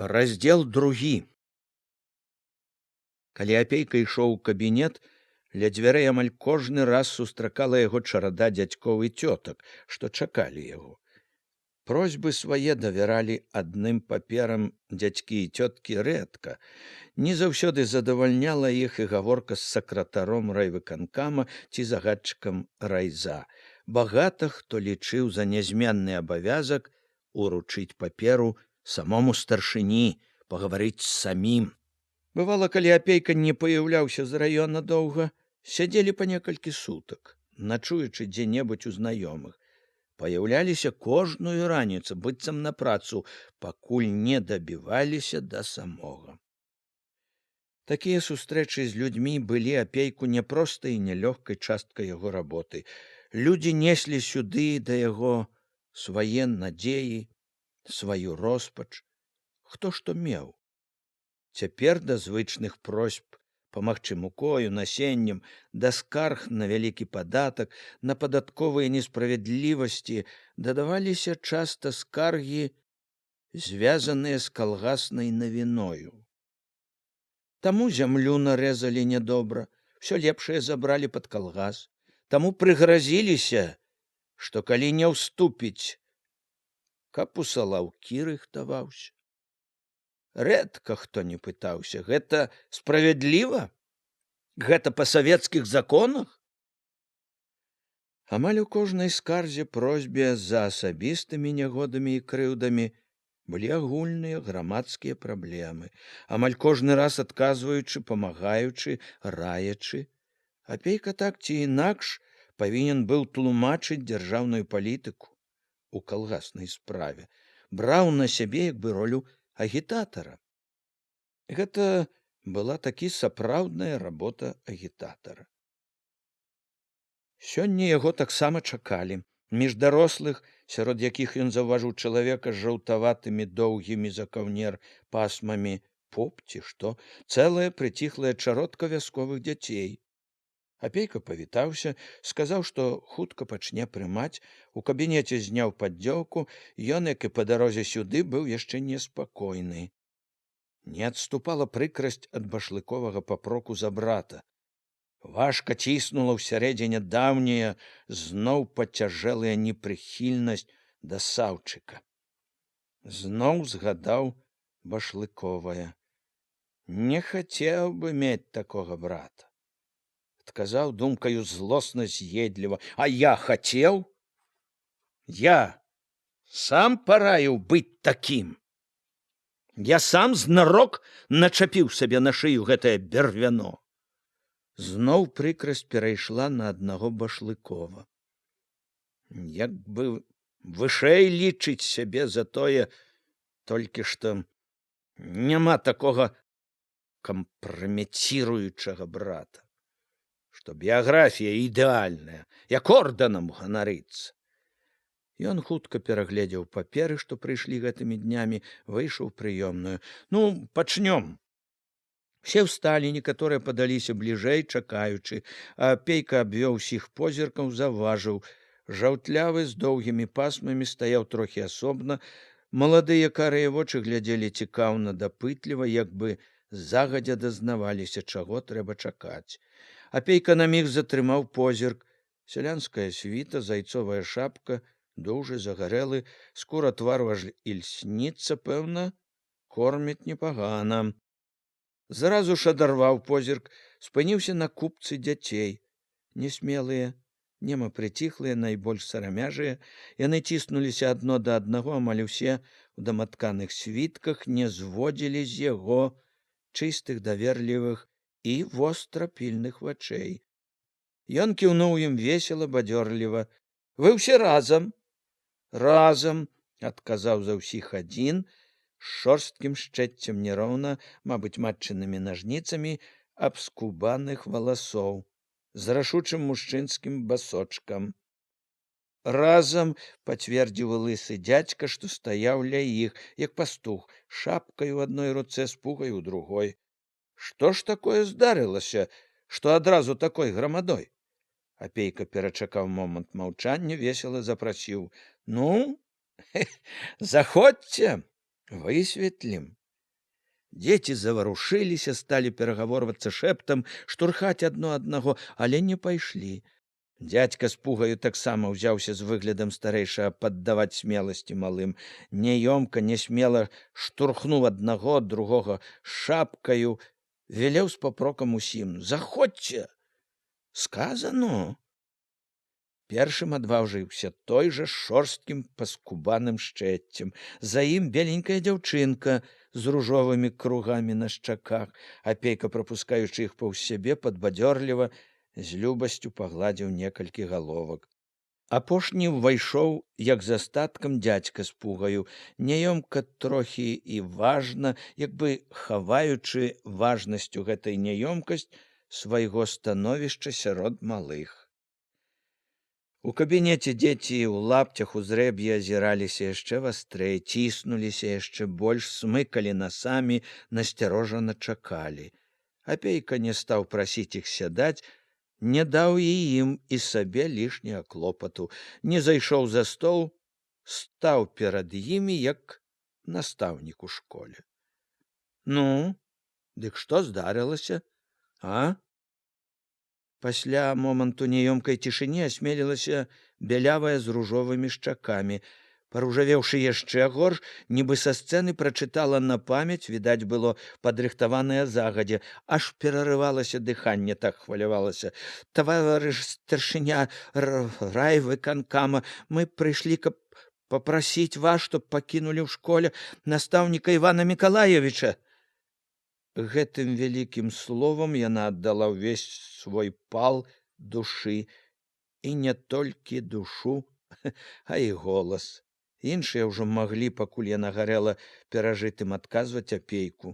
Раздзел 2. Калі Апейка ішоў у кабінет, ля дзвярэй амаль кожны раз сустракала яго чарада дзядзькоў і цётак, што чакалі яго. Просьбы свае давяралі адным паперам дзядзькі і цёткі рэдка. Не заўсёды задавальняла іх і гаворка з сакратаром райвыканкама ці загадчыкам райза. Багата хто лічыў за нязменны абавязак уручыць паперу самому старшыні, пагаварыць з самім. Бывала, калі Апейка не паяўляўся з раёна доўга, сядзелі па некалькі сутак, начуючы дзе-небудзь у знаёмых. Паяўляліся кожную раніцу, быццам на працу, пакуль не дабіваліся да самога. Такія сустрэчы з людзьмі былі Апейку няпростай і нялёгкай часткай яго работы. Людзі неслі сюды да яго свае надзеі, сваю роспач, хто што меў. Цяпер да звычных просьб памагчы мукою, насеннем, да скарг на вялікі падатак, на падатковыя несправядлівасці дадаваліся часта скаргі, звязаныя з калгаснай навіною. Таму зямлю нарэзалі нядобра, усё лепшае забралі пад калгас, таму прыгразіліся, што калі не ўступіць, каб у салаўкі рыхтаваўся. Рэдка хто не пытаўся, гэта справядліва? Гэта па савецкіх законах? Амаль у кожнай скарзе просьбе за асабістымі нягодамі і крыўдамі былі агульныя грамадскія праблемы, амаль кожны раз адказваючы, памагаючы, раячы. Апейка так ці інакш павінен быў тлумачыць дзяржаўную палітыку у калгаснай справе, браў на сябе як бы ролю агітатара. Гэта была такі сапраўдная работа агітатара. Сёння яго таксама чакалі. Між дарослых, сярод якіх ён заўважыў чалавека з жаўтаватымі доўгімі за каўнер пасмамі, поп ці што, цэлая прыціхлая чародка вясковых дзяцей. Апейка павітаўся, сказаў, што хутка пачне прымаць, у кабінеце зняў паддзёўку, ён, як і па дарозе сюды, быў яшчэ неспакойны. Не адступала прыкрасць ад башлыковага папроку за брата. Важка ціснула ўсярэдзіне даўняя, зноў пацяжэлая непрыхільнасць да Саўчыка. Зноў згадаў башлыковае. Не хацеў бы мець такога брата. Адказаў думкаю злосна з'едліва. А я хацеў? Я сам параіў быць такім. Я сам знарок начапіў сабе на шыю гэтае бервяно. Зноў прыкрасць перайшла на аднаго Башлыкова. Як бы вышэй лічыць сябе за тое, толькі што няма такога кампраметіруючага брата, што біяграфія ідэальная, як ордэнам ганарыцца. Ён хутка перагледзеў паперы, што прыйшлі гэтымі днямі, выйшаў у прыёмную. Ну, пачнём. Усе ўсталі, некаторыя падаліся бліжэй, чакаючы, а Апейка абвёў усіх позіркаў, заўважыў. Жаўтлявы з доўгімі пасмамі стаяў трохі асобна, маладыя карыя вочы глядзелі цікаўна, дапытліва, як бы загадзя дазнаваліся, чаго трэба чакаць. Апейка на міг затрымаў позірк. Сялянская світа, зайцовая шапка, дужы, загарэлы, скура твару аж ільсніцца, пэўна, корміць непагана. Зразу ж адарваў позірк, спыніўся на купцы дзяцей. Несмелыя, нема прыціхлыя, найбольш сарамяжыя, яны ціснуліся адно да аднаго, амаль усе у даматканых світках, не зводзілі з яго чыстых, даверлівых і востра пільных вачэй. Ён кіўнуў ім весела, бадзёрліва. Вы ўсе разам? Разам, адказаў за ўсіх адзін, з шорсткім шчэццем няроўна, мабыць, матчынымі нажніцамі абскубаных валасоў, з рашучым мужчынскім басочкам. Разам, пацвердзіў лысы дзядзька, што стаяў ля іх, як пастух, шапкай у адной руцэ, з пугай у другой. Што ж такое здарылася, што адразу такой грамадой? Апейка перачакаў момант маўчання, весела запрасіў. Ну, заходзьце, высветлім. Дзеці заварушыліся, сталі перагаворвацца шэптам, штурхаць адно аднаго, але не пайшлі. Дзядзька з пугаю таксама ўзяўся з выглядам старэйшага паддаваць смеласці малым. Няёмка, нясмела штурхнуў аднаго, другога шапкаю, велеў з папрокам усім: «Заходзьце!» Сказано. Першым адважыўся той жа з шорсткім паскубаным шчэццем. За ім беленькая дзяўчынка з ружовымі кругамі на шчаках. Апейка, прапускаючы іх паўз сябе, падбадзёрліва з любасцю пагладзіў некалькі галовак. Апошні ўвайшоў, як з астаткам дзядзька з пугаю, няёмка трохі і важна, як бы хаваючы важнасцю гэтай няёмкасць свайго становішча сярод малых. У кабінеце дзеці ў лапцях узрэб'і азіраліся яшчэ вастрэй, ціснуліся яшчэ больш, смыкалі насамі, насцярожана чакалі. Апейка не стаў прасіць іх сядаць, не даў і ім і сабе лішняга клопату, не зайшоў за стол, стаў перад імі, як настаўнік у школе. «Ну, дык што здарылася, а?» Пасля моманту няёмкай цішыні асмелілася бялявая з ружовымі шчакамі. Паружавеўшы яшчэ горш, нібы са сцэны прачытала на памяць, відаць было падрыхтаванае загадзя, аж перарывалася дыханне, так хвалявалася. «Таварыш старшыня райвыканкама, мы прыйшлі, каб папрасіць вас, чтоб пакінулі ў школе настаўніка Івана Мікалаевіча». Гэтым вялікім словам яна аддала ўвесь свой пал душы, і не толькі душу, а і голас. Іншыя ўжо маглі, пакуль яна гарэла перажытым, адказваць апейку.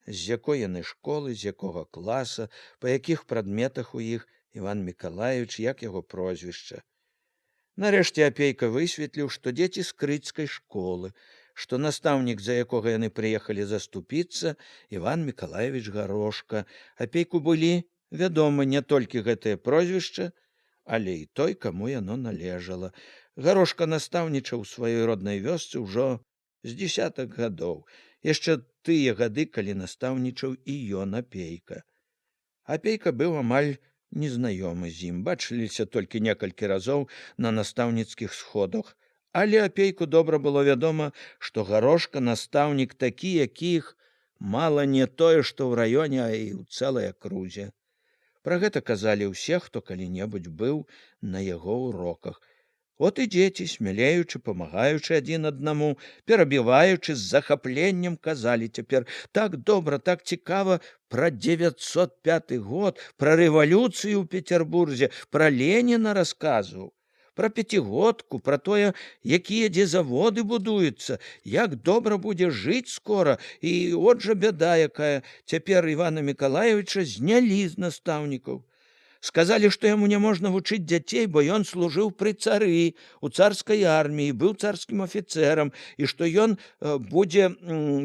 З якой яны школы, з якога класа, па якіх прадметах у іх Іван Мікалаевіч, як яго прозвішча. Нарэшце апейка высветліў, што дзеці з крыцкай школы, што настаўнік, за якога яны прыехалі заступіцца, Іван Мікалаевіч Гарошка. Апейку былі вядомы не толькі гэтае прозвішча, але і той, каму яно належала. Гарошка настаўнічаў у сваёй роднай вёсцы ўжо з 10 гадоў, яшчэ тыя гады, калі настаўнічаў і ён, апейка. Апейка быў амаль незнаёмы з ім, бачыліся толькі некалькі разоў на настаўніцкіх сходах, але апейку добра было вядома, што Гарошка настаўнік такі, якіх мала не тое, што ў раёне, а і ў цэлай акрузе. Пра гэта казалі ўсе, хто калі-небудзь быў на яго уроках. От і дзеці, смялеючы, памагаючы адзін аднаму, перабіваючы, з захапленнем казалі цяпер так добра, так цікава пра 905 год, пра рэвалюцыю ў Пецярбурзе, пра Леніна расказваў, пра пяцігодку, пра тое, якія дзе заводы будуюцца, як добра будзе жыць скора, і от жа бяда якая, цяпер Івана Мікалаевіча знялі з настаўнікаў. Сказалі, што яму няможна вучыць дзяцей, бо ён служыў пры цары, у царскай арміі, быў царскім афіцэрам, і што ён будзе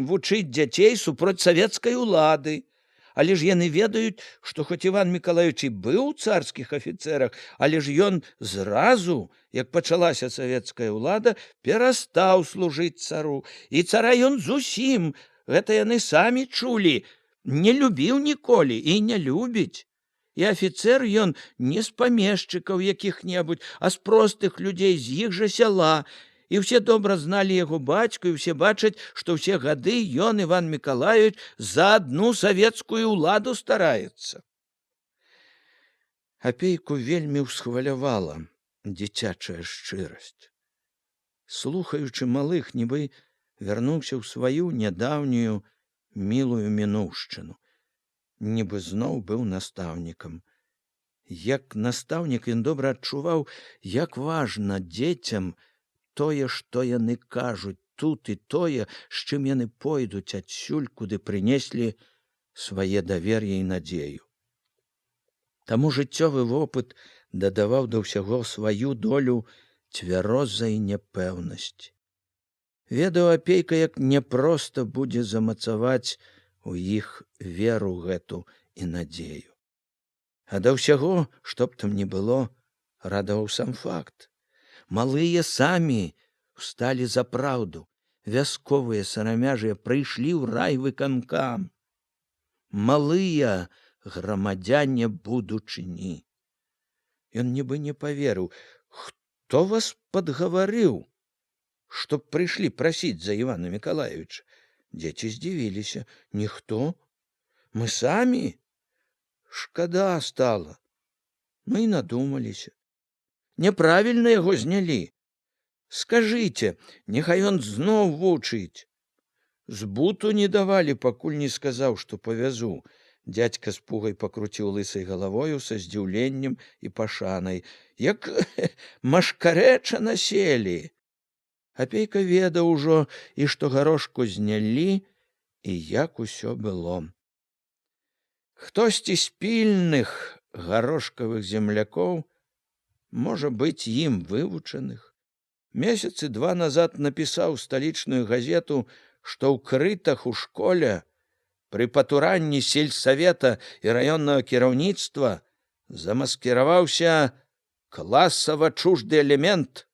вучыць дзяцей супроць савецкай улады. Але ж яны ведаюць, што хоць Іван Мікалаевіч і быў у царскіх афіцэрах, але ж ён зразу, як пачалася савецкая ўлада, перастаў служыць цару. І цара ён зусім, гэта яны самі чулі, не любіў ніколі і не любіць. І афіцэр ён не з памешчыкаў якіх-небудзь, а з простых людзей, з іх жа сяла. І ўсе добра зналі яго бацьку, і ўсе бачаць, што ўсе гады ён, Іван Мікалаевіч, за адну савецкую ўладу стараецца. Апейку вельмі ўсхвалявала дзіцячая шчырасць. Слухаючы малых, нібы вярнуўся ў сваю нядаўнюю мілую мінуўшчыну. Нібы зноў быў настаўнікам. Як настаўнік ён добра адчуваў, як важна дзецям тое, што яны кажуць тут, і тое, з чым яны пойдуць адсюль, куды прынеслі свае давер'е і надзею. Таму жыццёвы вопыт дадаваў да ўсяго сваю долю цвярозай няпэўнасці. Ведаў апейка, як няпроста будзе замацаваць у іх веру гэту і надзею. А да ўсяго, што б там ні было, радаваў сам факт. Малыя самі ўсталі за праўду, вясковыя сарамяжыя прыйшлі ў райвыканкам. Малыя грамадзяне будучыні. Ён нібы не паверыў. Хто вас падгаварыў, чтоб прыйшлі прасіць за Івана Мікалаевіча? Дзеці здзівіліся. Ніхто. Мы самі. Шкада стала. Мы і надумаліся. Няправільна яго знялі. Скажыце, няхай ён зноў вучыць. З буту не давалі, пакуль не сказаў, што павязу. Дядька з пугай пакруціў лысай галавою са здзіўленнем і пашанай. Як машкарэча населі. Апейка ведаў ужо, і што Гарошку знялі, і як усё было. Хтосьці з пільных гарошкавых землякоў, можа быць, ім вывучаных, месяцы 2 назад напісаў сталічную газету, што ў крытах у школе пры патуранні сельсавета і раённага кіраўніцтва замаскіраваўся класава чужды элемент,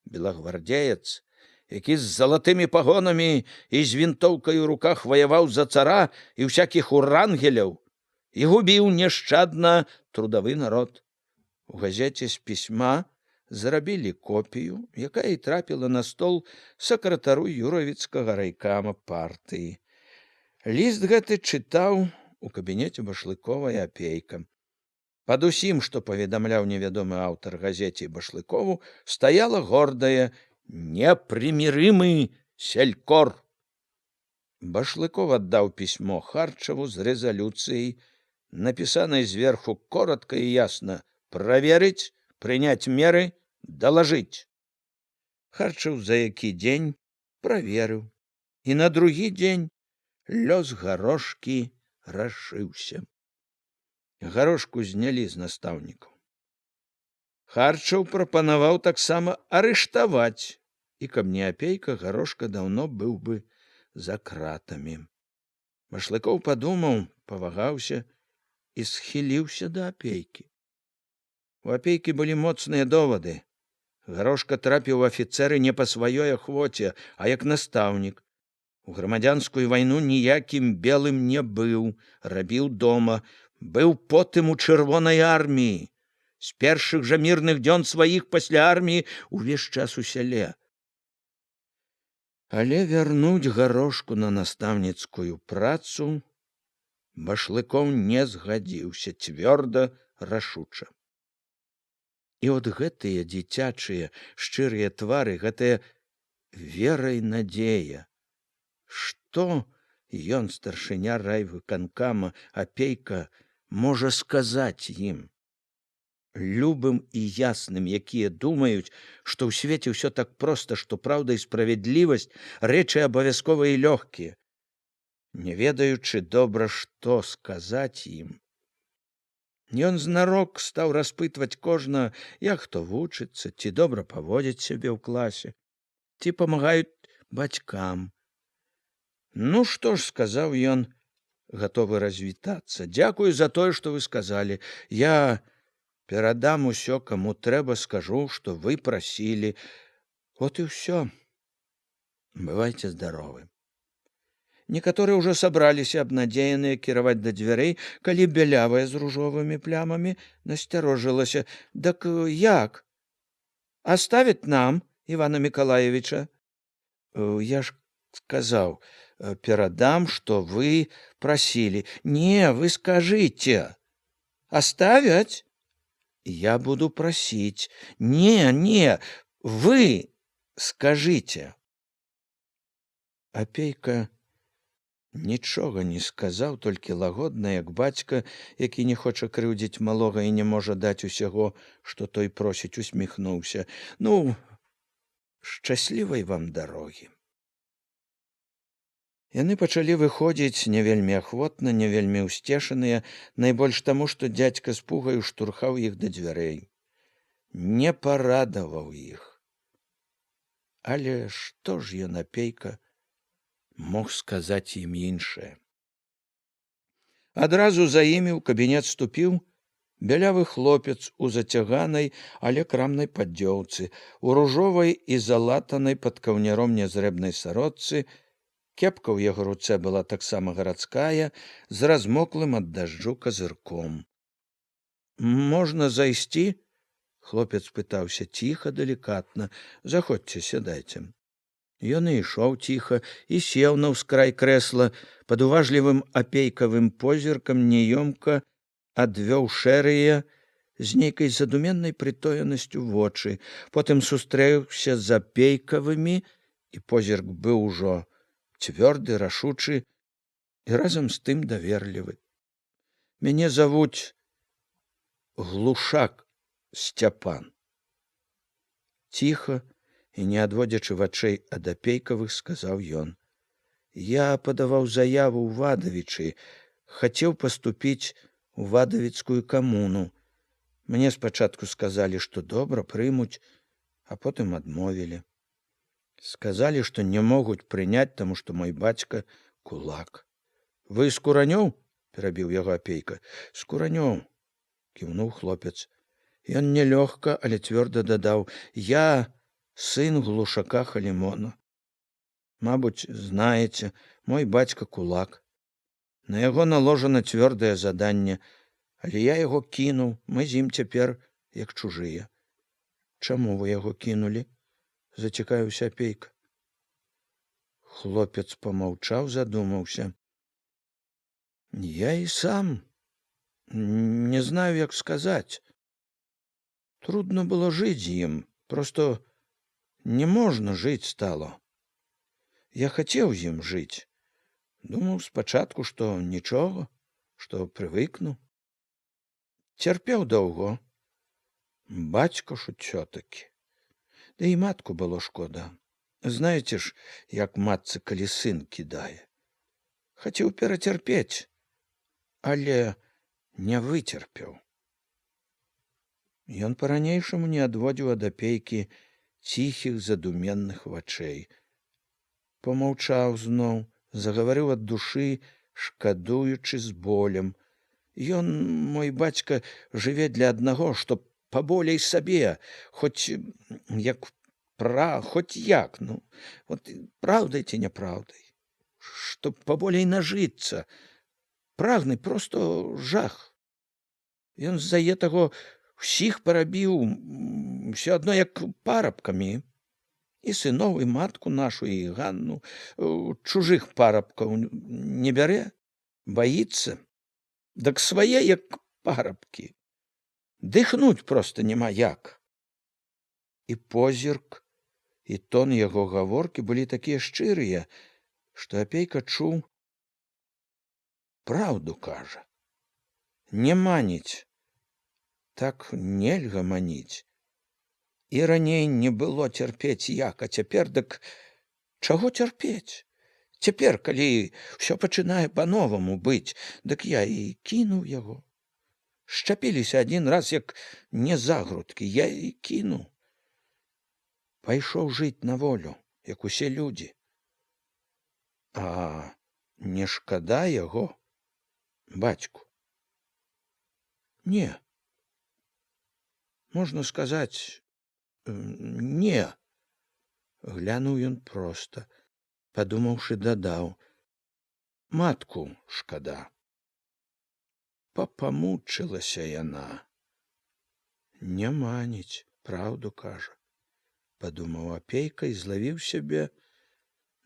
белагвардзеец, які з залатымі пагонамі і з вінтоўкай у руках ваяваў за цара і ўсякіх урангеляў і губіў няшчадна трудавы народ. У газеце з пісьма зрабілі копію, якая і трапіла на стол сакратару юравіцкага райкама партыі. Ліст гэты чытаў у кабінеце Башлыкова і Апейка. Пад усім, што паведамляў невядомы аўтар газеце Башлыкову, стаяла гордая «Непримирымый селькор». Башлыков аддаў пісьмо Харчеву з рэзалюцыяй, напісанай зверху коротко і ясна «Проверить, принять меры, доложить». Харчев за які дзень праверыў, і на другі дзень лёс Гарошкі рашыўся. Гарошку знялі з настаўнікаў. Харчев прапанаваў таксама арыштаваць, і каб не Апейка, Гарошка даўно быў бы за кратамі. Башлыкоў падумаў, павагаўся і схіліўся да Апейкі. У Апейкі былі моцныя довады. Гарошка трапіў у афіцэры не па сваёй ахвоце, а як настаўнік. У грамадзянскую вайну ніякім белым не быў, рабіў дома, быў потым у чырвонай арміі. З першых жа мірных дзён сваіх пасля арміі увесь час у сяле. Але вярнуць Гарошку на настаўніцкую працу Башлыкоў не згадзіўся цвёрда, рашуча. І от гэтыя дзіцячыя шчырыя твары, гэтая вера і надзея. Што ён, старшыня райвыканкама Апейка, можа сказаць ім? Любым і ясным, якія думаюць, што ў свеце ўсё так проста, што праўда і справядлівасць рэчы абавязковыя і лёгкія. Не ведаючы добра, што сказаць ім. Ён знарок стаў распытваць кожнага, як хто вучыцца, ці добра паводзіць сябе ў класе, ці памагаюць бацькам. Ну што ж, сказаў ён, гатовы развітацца. Дзякую за тое, што вы сказалі. Я перадам усё, каму трэба, скажу, што вы прасілі. Вот і ўсё. Бывайце здаровы. Некаторыя ўжо сабраліся абнадзеяныя кіраваць да дзвярэй, калі бялявая з ружовымі плямамі насцярожылася. Дак як? Аставіць нам Івана Мікалаевіча? Я ж сказаў, перадам, што вы прасілі. Не, вы скажыце. Аставяць? Я буду прасіць. Не, вы скажыце. Апейка нічога не сказаў, толькі лагодна, як бацька, які не хоча крыўдзіць малога і не можа даць усяго, што той просіць, усміхнуўся. Ну, шчаслівай вам дарогі. Яны пачалі выходзіць не вельмі ахвотна, не вельмі ўсцешаныя, найбольш таму, што дзядзька з пугаю штурхаў іх да дзвярэй. Не парадаваў іх. Але што ж ён, Апейка, мог сказаць ім іншае? Адразу за імі ў кабінет ступіў Бялявы хлопец у зацяганай, але крамнай паддзёўцы, у ружовай і залатанай пад каўняром нязрэбнай сарочцы. Кепка ў яго руцэ была таксама гарадская, з размоклым ад дажджу казырком. «Можна зайсці?» — хлопец пытаўся ціха, далікатна. «Заходзьце, сядайце». Ён і ішоў ціха і сеў на ўскрай крэсла, пад уважлівым апейкавым позіркам няёмка адвёў шэрыя з нейкай задуменнай прытоенасцю вочы, потым сустрэўся з апейкавымі, і позірк быў ужо цвёрды, рашучы і разам з тым даверлівы. «Мяне завуць Глушак Сцяпан». Ціха і не адводзячы вачэй ад апейкавых, сказаў ён. «Я падаваў заяву ў Вадавічы, хацеў паступіць у Вадавіцкую камуну. Мне спачатку сказалі, што добра прымуць, а потым адмовілі. Сказалі, што не могуць прыняць, таму што мой бацька кулак». «Вы з Куранёў?» — перабіў яго апейка. «З Куранёў», — кіўнуў хлопец. Ён нелёгка, але цвёрда дадаў: «Я сын Глушака Халімона. Мабуть, знаеце, мой бацька кулак. На яго наложана цвёрдае заданне, але я яго кінуў, мы з ім цяпер як чужыя». «Чаму вы яго кінулі?» — зацікавіўся апейка. Хлопец помаўчаў, задумаўся. «Я і сам не знаю, як сказаць. Трудно было жыць з ім, просто не можна жыць стало. Я хацеў з ім жыць. Думаў спачатку, што нічога, што прывыкну. Цярпеў доўго. Бацька ж усё-такі. Да і матку было шкода. Знаеце ж, як матцы, калі сын кідае. Хацеў перацярпець, але не выцерпеў». Ён па-ранейшаму не адводзіў ад апейкі ціхіх задуменных вачэй. Помаўчаў зноў, загаварыў ад душы, шкадуючы з болем. «Ён, мой бацька, жыве для аднаго, што паболей сабе, хоць як, ну, вот праўдай ці няпраўдай, што паболей нажыцца. Прагны просто жах. Ён з-за таго ўсіх парабіў, усё адно як парабкамі. І сыноў, і матку нашу, і Ганну. Чужых парабкаў не бярэ, баіцца. Дык свае, як парабкі. Дыхнуць проста няма як». І позірк, і тон яго гаворкі былі такія шчырыя, што апейка чуў, праўду кажа. Не маніць. Так нельга маніць. І раней не было цярпець як, а цяпер дык чаго цярпець? Цяпер, калі ўсё пачынае па-новаму быць, дык я і кінуў яго. Шчапіліся адзін раз, як не загрудкі, я і кінуў. Пайшоў жыць на волю, як усе людзі. А не шкада яго, бацьку? Не. Можна сказаць, не. Глянуў ён проста, падумаўшы, дадаў: матку шкада. Папамучылася яна. Не маніць, праўду кажа, падумаў апейка і злавіў сябе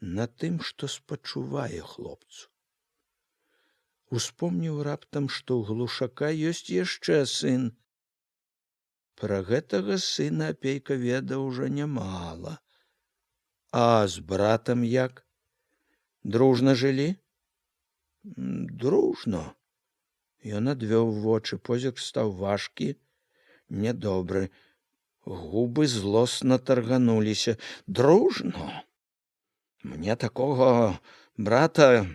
на тым, што спачувае хлопцу. Успомніў раптам, што ў Глушака ёсць яшчэ сын. Пра гэтага сына апейка ведаў ужо нямала. А з братам як? Дружна жылі? Дружно. Ён адвёў вочы, позірк стаў важкі, нядобры. Губы злосна таргануліся. Дружно? Мне такога брата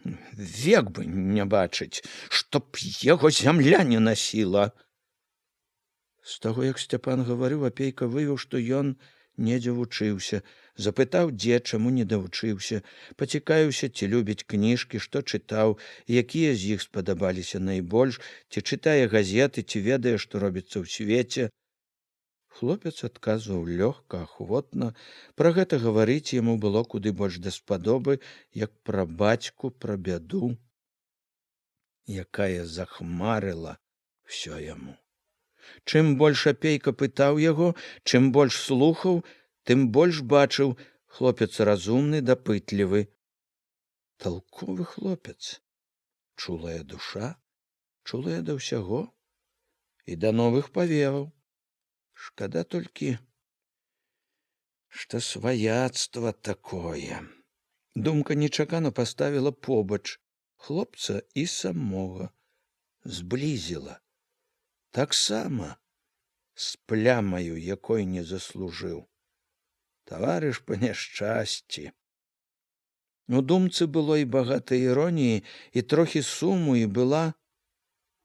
век бы не бачыць, чтоб яго зямля не насіла. З таго, як Сцяпан гаварыў, апейка вывеў, што ён недзе вучыўся. Запытаў, дзе, чаму не давучыўся, пацікавіўся, ці любіць кніжкі, што чытаў, якія з іх спадабаліся найбольш, ці чытае газеты, ці ведае, што робіцца ў свеце. Хлопец адказваў лёгка, ахвотна. Пра гэта гаварыць яму было куды больш даспадобы, як пра бацьку, пра бяду, якая захмарыла ўсё яму. Чым больш апейка пытаў яго, чым больш слухаў, тым больш бачыў, хлопец разумны, дапытлівы. Талковы хлопец, чулая душа, чулая да ўсяго і да новых павеваў. Шкада толькі, што сваяцтва такое. Думка нечакана паставіла побач хлопца і самога, зблізіла. Таксама з плямаю, якой не заслужыў. Таварыш па няшчасці. У думцы было і багата іроніі, і трохі суму, і была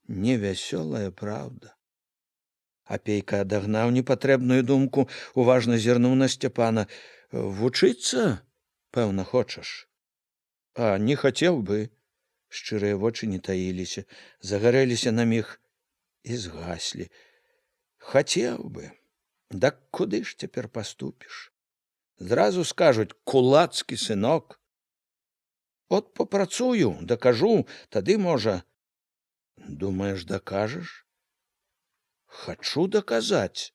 невясёлая праўда. Апейка адагнаў непатрэбную думку, уважна зірнуў на Сцяпана. Вучыцца, пэўна, хочаш? А не хацеў бы. Шчырыя вочы не таіліся, загарэліся на міг і згаслі. Хацеў бы. Дак куды ж цяпер паступіш? Зразу скажуць: кулацкі сынок. От папрацую, дакажу, тады, можа. Думаеш, дакажаш? Хачу даказаць.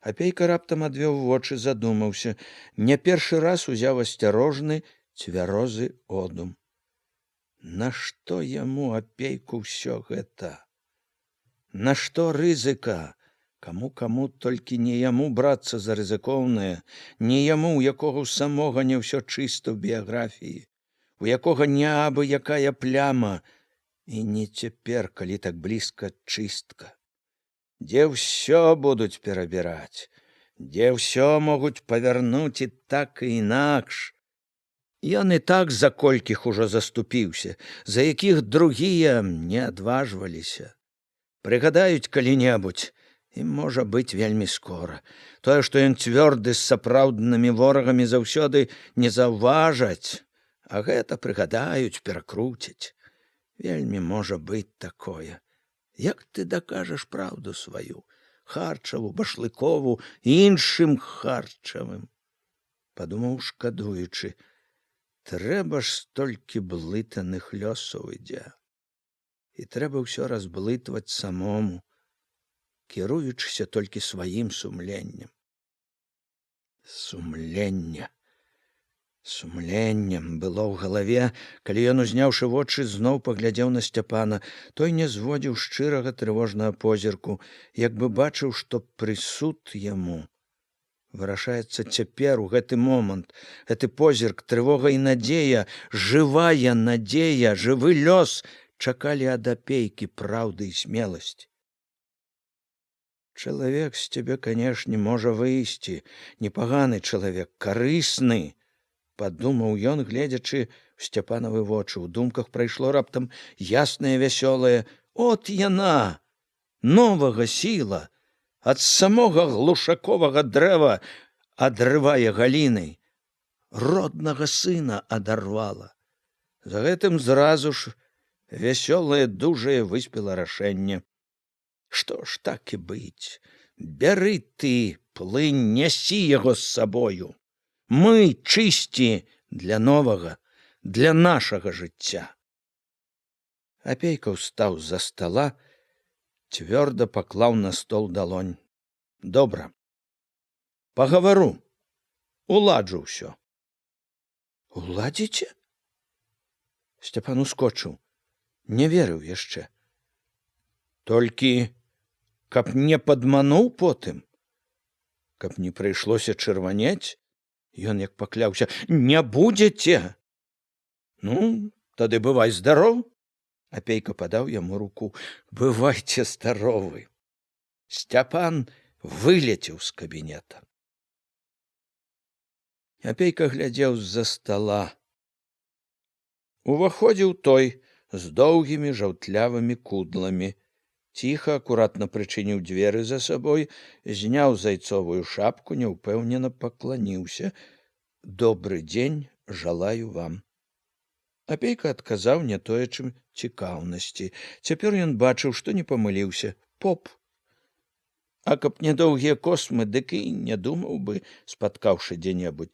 Апейка раптам адвёў вочы, задумаўся. Не першы раз узяў асцярожны, цвярозы одум. Нашто яму, апейку, ўсё гэта? Нашто рызыка? Каму толькі не яму брацца за рызыкоўнае, не яму, у якога ў самога не ўсё чыста ў біяграфіі, у якога не абы якая пляма, і не цяпер, калі так блізка чыстка. Дзе ўсё будуць перабіраць, дзе ўсё могуць павярнуць і так і інакш. Ён і так за колькіх ужо заступіўся, за якіх другія не адважваліся. Прыгадаюць калі-небудзь, і, можа быць, вельмі скора. Тое, што ён цвёрды з сапраўднымі ворагамі, заўсёды не заўважаць, а гэта прыгадаюць, перакруцяць. Вельмі можа быць такое. Як ты дакажаш праўду сваю, Харчаву, Башлыкову, іншым Харчавым? Падумаў, шкадуючы, трэба ж столькі блытаных лёсаў ідзе. І трэба ўсё разблытваць самому, кіруючыся толькі сваім сумленнем. Сумленнем было ў галаве, калі ён, узняўшы вочы, зноў паглядзеў на Сцяпана. Той не зводзіў шчырага трывожнага позірку, як бы бачыў, што прысуд яму вырашаецца цяпер, у гэты момант. Гэты позірк, трывога і надзея, жывая надзея, жывы лёс чакалі ад апейкі праўды і смеласці. Чалавек з цябе, канешне, можа выйсці, непаганы чалавек, карысны, падумаў ён, гледзячы ў Сцяпанавы вочы. У думках прайшло раптам яснае, вясёлае: от яна, новага сіла, ад самога глушаковага дрэва адрывае галінай, роднага сына адарвала. За гэтым зразу ж вясёлае, дужае выспела рашэнне. Што ж, так і быць, бяры ты, плынь, нясі яго з сабою. Мы чысці для новага, для нашага жыцця. Апейка ўстаў з-за стала, цвёрда паклаў на стол далонь. Добра, пагавару, уладжу ўсё. Уладзіце? Сцяпан ускочыў, не верыў яшчэ. Толькі каб не падмануў потым, каб не прыйшлося чырванець, ён як пакляўся: не будзеце. Ну, тады бывай здаров. Апейка падаў яму руку. Бывайце здаровы. Сцяпан вылецеў з кабінета. Апейка глядзеў з-за стала. Уваходзіў той з доўгімі жаўтлявымі кудламі, Ціха, акуратна прычыніў дзверы за сабой, зняў зайцовую шапку, няўпэўнена пакланіўся. «Добры дзень, жалаю вам». Апейка адказаў, не тоячы цікаўнасці. Цяпер ён бачыў, што не памыліўся. Поп. А каб не доўгія космы, дык і не думаў бы, спаткаўшы дзе-небудзь.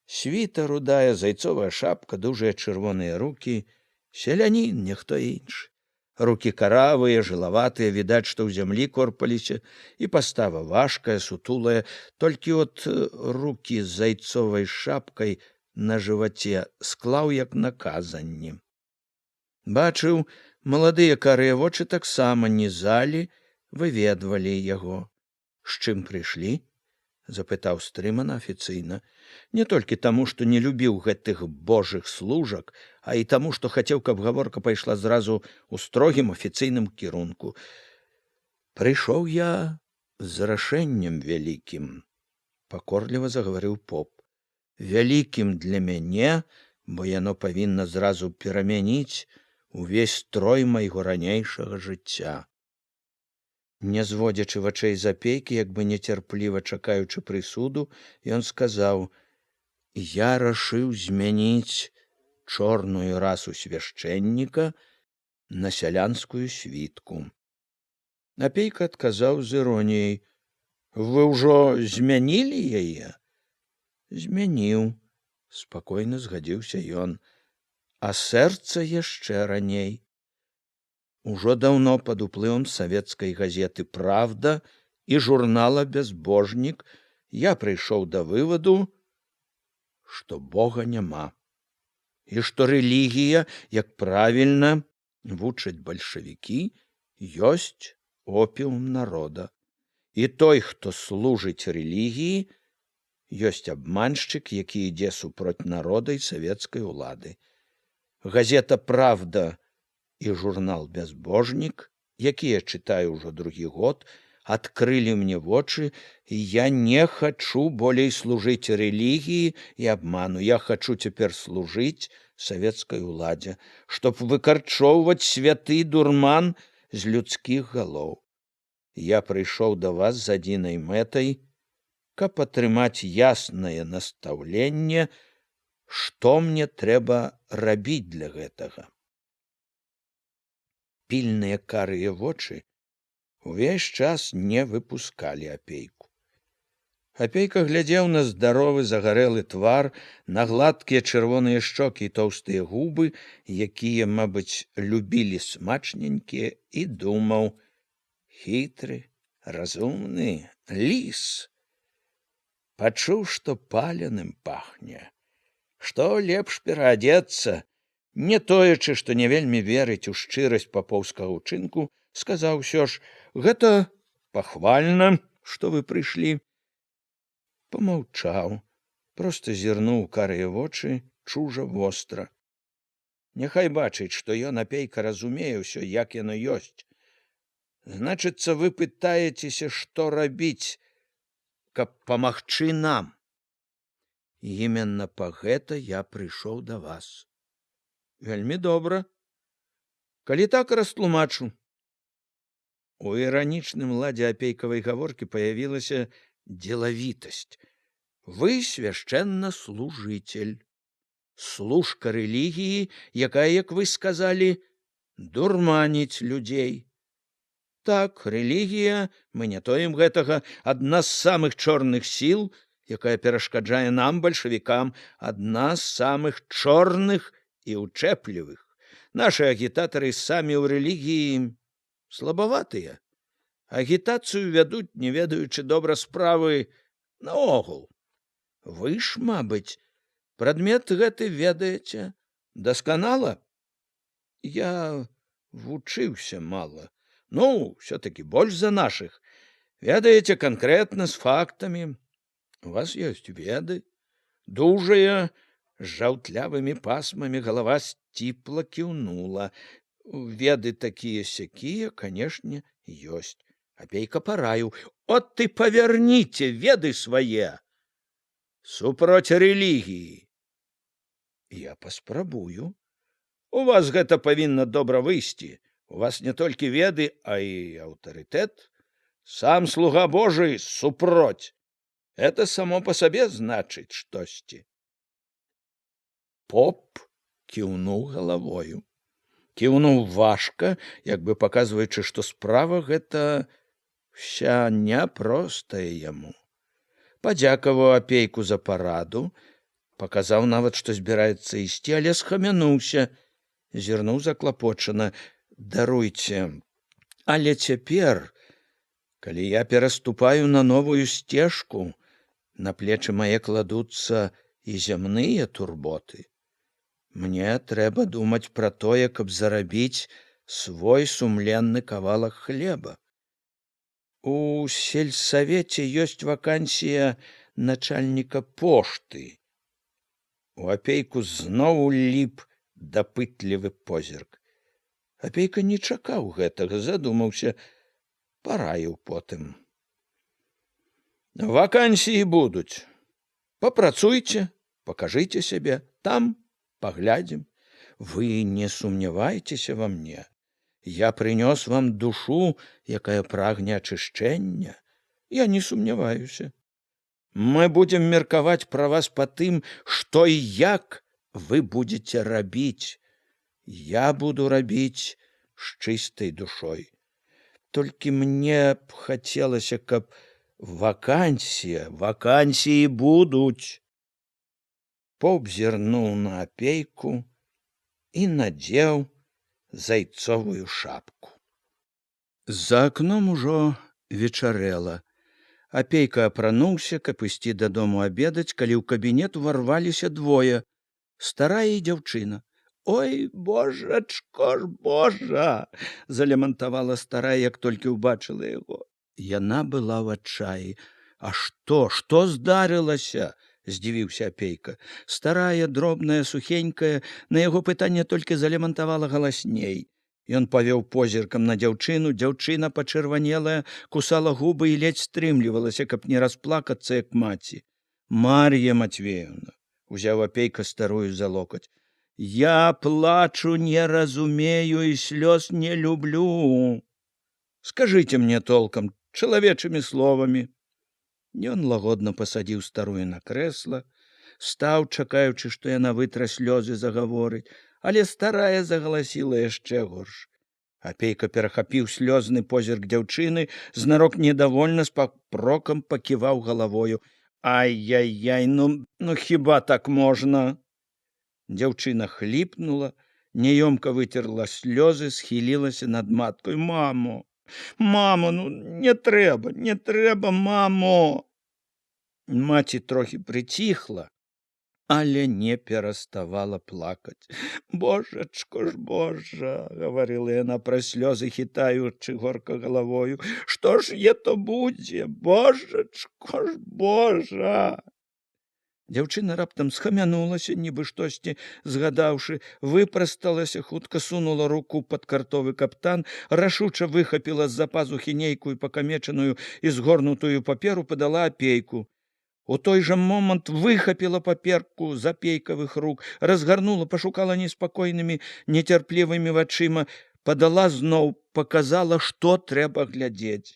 Світа рудая, зайцовая шапка, дужыя чырвоныя рукі. Селянін, ніхто іншы. Рукі каравыя, жылаватыя, відаць, што ў зямлі корпаліся, і пастава важкая, сутулая, толькі от рукі з зайцовай шапкай на жываце склаў, як на казанні. Бачыў, маладыя карыя вочы таксама нізалі, выведвалі яго. «З чым прыйшлі?» — запытаў стрымана афіцыйна. Не толькі таму, што не любіў гэтых божых служак, а і таму, што хацеў, каб гаворка пайшла зразу ў строгім афіцыйным кірунку. «Прыйшоў я з рашэннем вялікім», — пакорліва загаварыў поп. «Вялікім для мяне, бо яно павінна зразу перамяніць увесь строй майго ранейшага жыцця». Не зводзячы вачэй з Апейкі, як бы нецярпліва чакаючы прысуду, ён сказаў: «Я рашыў змяніць чорную расу свяшчэнніка на сялянскую світку». Апейка адказаў з іроніяй: «Вы ўжо змянілі яе?» «Змяніў», — спакойна згадзіўся ён, «а сэрца яшчэ раней». Ужо даўно пад уплывам савецкай газеты «Правда» і журнала «Бязбожнік» я прыйшоў да вываду, што Бога няма, і што рэлігія, як правільна вучаць бальшавікі, ёсць опіум народа. І той, хто служыць рэлігіі, ёсць абманшчык, які ідзе супроць народа і савецкай улады. Газета «Правда» і журнал «Бязбожнік», які я чытаю ўжо другі год, адкрылі мне вочы, і я не хачу болей служыць рэлігіі і абману. Я хачу цяпер служыць савецкай уладзе, чтоб выкарчоўваць святы дурман з людскіх галоў. Я прыйшоў да вас з адзінай мэтай, каб атрымаць яснае настаўленне, што мне трэба рабіць для гэтага». Пільныя карыя вочы увесь час не выпускалі Апейку. Апейка глядзеў на здаровы загарэлы твар, на гладкія чырвоныя шчокі і тоўстыя губы, якія, мабыць, любілі смачненькія, і думаў: хітры, разумны ліс. Пачуў, што паленым пахне, што лепш пераадзецца, не тоячы, што не вельмі верыць у шчырасць папоўскага ўчынку, сказаў усё ж: «Гэта пахвальна, што вы прыйшлі». Помаўчаў, проста зірнуў карыя вочы чужа востра. Няхай бачыць, што ён, Апейка, разумее ўсё, як яно ёсць. Значыцца, вы пытаецеся, што рабіць, каб памагчы нам. Іменна па гэта я прыйшоў да вас. Вельмі добра. Калі так, растлумачу. У іранічным ладзе апейкавай гаворкі паявілася дзелавітасць. Вы свяшчэннаслужыцель, служка рэлігіі, якая, як вы сказалі, дурманіць людзей. Так, рэлігія, мы не тоім гэтага, адна з самых чорных сіл, якая перашкаджае нам, бальшавікам, адна з самых чорных і ўчэплівых. Нашы агітатары самі ў рэлігіі слабаватыя. Агітацыю вядуць, не ведаючы добра справы, наогул. Вы ж, мабыць, прадмет гэты ведаеце дасканала? Я вучыўся мала. Ну, все-таки больш за нашых. Ведаеце канкрэтна з фактамі. У вас ёсць веды. Дужая, з жаўтлявымі пасмамі галава сціпла кіўнула. Веды такія-сякія, канешне, ёсць. Апейка параіў: от ты павярніце веды свае супроць рэлігіі. Я паспрабую. У вас гэта павінна добра выйсці. У вас не толькі веды, а і аўтарытэт. Сам слуга Божий супроць. Это само по сабе значыць штосьці. Поп кіўнуў галавою. Кіўнуў важка, як бы паказваючы, што справа гэта вся няпростая яму. Падзякаваў апейку за параду, паказаў нават, што збіраецца ісці, але схамянуўся, зірнуў заклапочана. Даруйце, але цяпер, калі я пераступаю на новую сцежку, на плечы мае кладуцца і зямныя турботы. Мне трэба думаць пра тое, каб зарабіць свой сумленны кавалак хлеба. У сельсавеце ёсць вакансія начальніка пошты. У апейку зноў ліп дапытлівы позірк. Апейка не чакаў гэтага, задумаўся, параіў потым. Вакансіі будуць. Папрацуйце, пакажыце сябе, там паглядзім. Вы не сумнявайцеся во мне. Я прынёс вам душу, якая прагне ачышчэння. Я не сумняваюся. Мы будзем меркаваць пра вас па тым, што і як вы будзеце рабіць. Я буду рабіць з чыстай душой. Толькі мне б хацелася, каб вакансіі будуць. Поп зірнуў на апейку і надзеў зайцовую шапку. За акном ужо вечарэла. Апейка апрануўся, каб ісці дадому абедаць, калі ў кабінет уварваліся двое, старая і дзяўчына. «Ой, божачко ж, божа!» – залямантавала старая, як толькі ўбачыла яго. Яна была ў адчаі. «А што здарылася?» – здзівіўся апейка. Старая, дробная, сухенькая, на яго пытанне толькі залямантавала галасней. Ён павёў позіркам на дзяўчыну, дзяўчына пачырванелая, кусала губы і ледзь стрымлівалася, каб не расплакацца, як маці. «Мар'я Матвеевна!» – узяў апейка старую за локаць. «Я плачу не разумею и слез не люблю. Скажите мне толком, чалавечымі словамі». Ён лагодна пасадзіў старую на крэсла, стаў, чакаючы, што яна вытра слёзы, загаворыць, але старая загаласіла яшчэ горш. Апейка перахапіў слёзны позірк дзяўчыны, знарок недовольна з папрокам паківаў галавою. «Ай-яй-яй, ну хіба так можна?» Дзяўчына хліпнула, няёмка выцерла слёзы, схілілася над маткой. «Мамо, ну не трэба, мамо!» Маці трохі прыціхла, але не пераставала плакаць. «Божачко ж, божа!» – гаварыла яна праз слёзы, хітаючы горка галавою. «Што ж ето будзе? Божачко ж, божа!» Дзяўчына раптам схамянулася, нібы штосьці згадаўшы, выпрасталася, хутка сунула руку пад картовы каптан, рашуча выхапіла з-за пазухі нейкую пакамечаную і згорнутую паперу, падала апейку. У той жа момант выхапіла паперку з апейкавых рук, разгарнула, пашукала неспакойнымі, нецярплівымі вачыма, падала зноў, паказала, што трэба глядзець.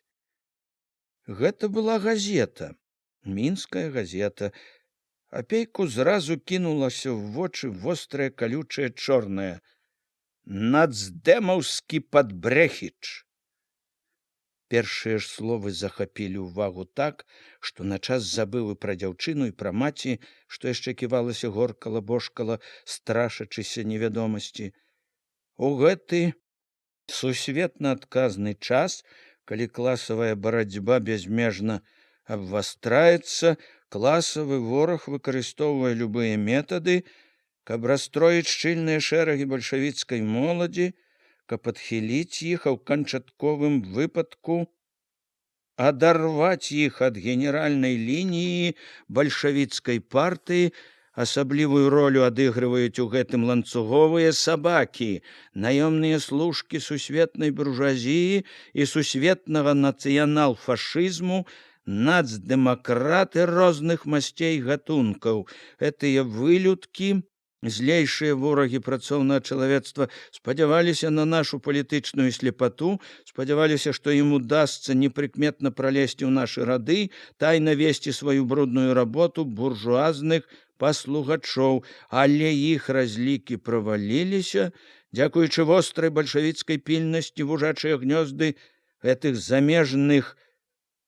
Гэта была газета, мінская газета. Апейку зразу кінулася ў вочы вострае, калючае, чорнае. «Нацдэмаўскі падбрэхіч». Першыя ж словы захапілі ўвагу так, што на час забыў і пра дзяўчыну, і пра маці, што яшчэ ківалася, горкала-бошкала, страшачыся невядомасці. У гэты сусветна адказны час, калі класавая барацьба бязмежна абвастраецца, класавы вораг выкарыстоўвае любыя метады, каб расстроіць шчыльныя шэрагі бальшавіцкай моладзі, каб адхіліць іх, а ў канчатковым выпадку адарваць іх ад генеральнай лініі бальшавіцкай партыі. Асаблівую ролю адыгрываюць у гэтым ланцуговыя сабакі, наёмныя служкі сусветнай буржуазіі і сусветнага нацыянал-фашызму, нацдэмакраты розных масцей гатункаў. Гэтыя вылюдкі Злейшыя ворагі працоўнага чалавецтва спадзяваліся на нашу палітычную слепату, спадзяваліся, што ім удасца непрыкметна пралезці ў нашы рады, тайна весці сваю брудную работу буржуазных паслугачоў, але іх разлікі праваліліся. Дзякуючы вострай бальшавіцкай пільнасці вужачыя гнёзды гэтых замежных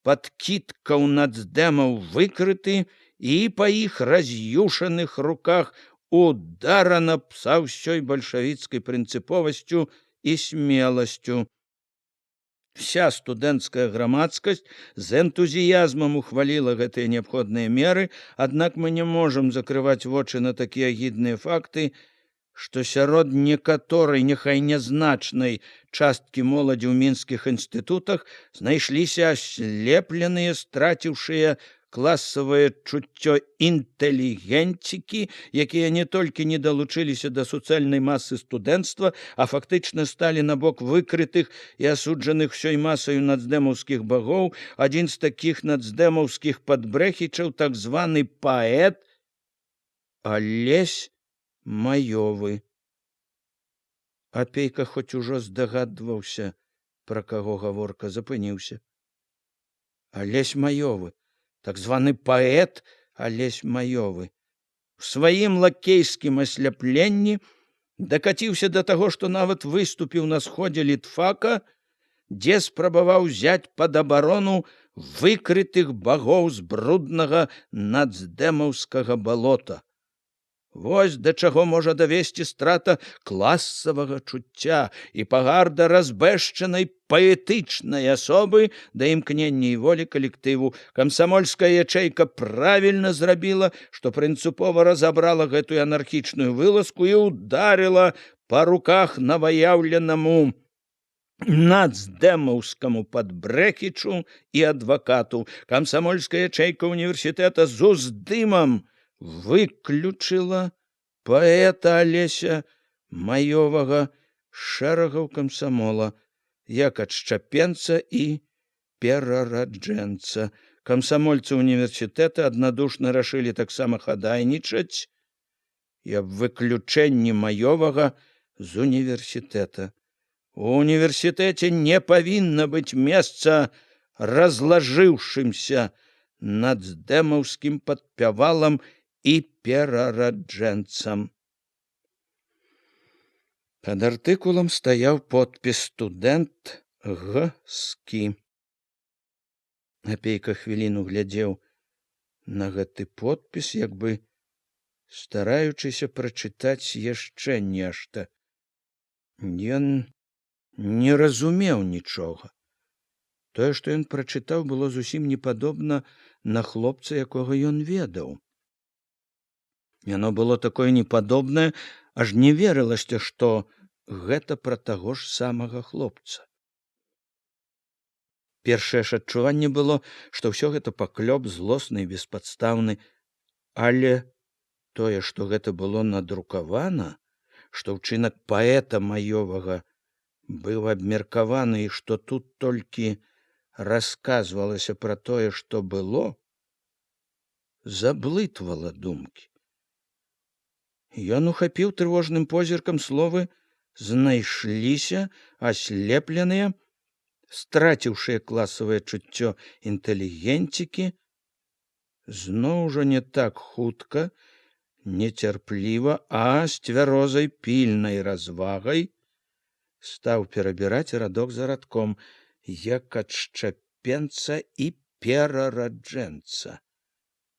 падкідкаў нацдэмаў выкрыты, і па іх раз'юшаных руках ударана са ўсёй бальшавіцкай прынцыповасцю і смеласцю. Вся студэнцкая грамадскасць з энтузіязмам ухваліла гэтыя неабходныя меры, аднак мы не можам закрываць вочы на такія агідныя факты, што сярод некаторай, няхай нязначнай часткі моладзі ў мінскіх інстытутах знайшліся аслепленыя, страціўшыя класавае чуццё інтэлігенцікі, якія не толькі не далучыліся да суцэльнай масы студэнцтва, а фактычна сталі на бок выкрытых і асуджаных усёй масаю нацдэмаўскіх багоў. Адзін з такіх нацдэмаўскіх падбрэхічаў, так званы паэт Алесь Маёвы. Апейка хоць ужо здагадваўся, пра каго гаворка, запыніўся. Алесь Маёвы, так званы паэт Алесь Маёвы, у сваім лакейскім асляпленні дакаціўся да таго, што нават выступіў на сходзе літфака, дзе спрабаваў узяць пад абарону выкрытых багоў з бруднага нацдэмаўскага балота. Вось да чаго можа давесці страта класавага чуцця і пагарда разбэшчанай паэтычнай асобы да імкнення і волі калектыву. Камсамольская ячэйка правільна зрабіла, што прынцыпова разабрала гэтую анархічную вылазку і ударила па руках новаяўленаму нацдэмаўскаму падбрэхічу і адвакату. Камсамольская ячэйка універсітэта з уздымам выключыла паэта Алеся Маёвага шэрагаў камсамола як адшчапенца і перараджэнца. Камсамольцы універсітэта аднадушна рашылі таксама хадайнічаць і аб выключэнні Маёвага з універсітэта. У універсітэце не павінна быць месца разлажыўшымся нацдэмаўскім падпявалам і перараджэнцам. Пад артыкулам стаяў подпіс «Студэнт Г.Скі». Апейка хвіліну глядзеў на гэты подпіс, як бы стараючыся прачытаць яшчэ нешта. Ён не разумеў нічога. Тое, што ён прачытаў, было зусім не падобна на хлопца, якога ён ведаў. Яно было такое непадобнае, аж не верылася, што гэта пра таго ж самага хлопца. Першае ж адчуванне было, што ўсё гэта паклёп злосны і беспадстаўны, але тое, што гэта было надрукавана, што ўчынак паэта Маёвага быў абмеркаваны і што тут толькі расказвалася пра тое, што было, заблытвала думкі. Ён ухапіў трывожным позіркам словы «знайшліся аслепленыя», страціўшыя класавае чуццё інтэлігенцікі, зноў жа не так хутка, нецярпліва, а з цвярозай пільнай развагай стаў перабіраць радок за радком, як адшчапенца і перараджэнца.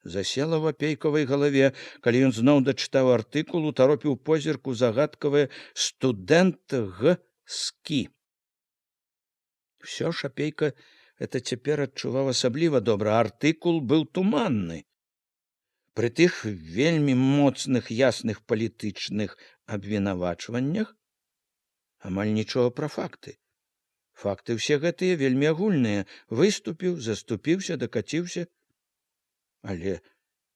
Засела ў апейкавай галаве, калі ён зноў дачытаў артыкул, утаропіў позірку загадкавае «Студэнт Г.Скі». Усё ж апейка это цяпер адчуваў асабліва добра. Артыкул быў туманны. Пры тых вельмі моцных ясных палітычных абвінавачваннях амаль нічога пра факты. Факты ўсе гэтыя вельмі агульныя. Выступіў, заступіўся, дакаціўся. Але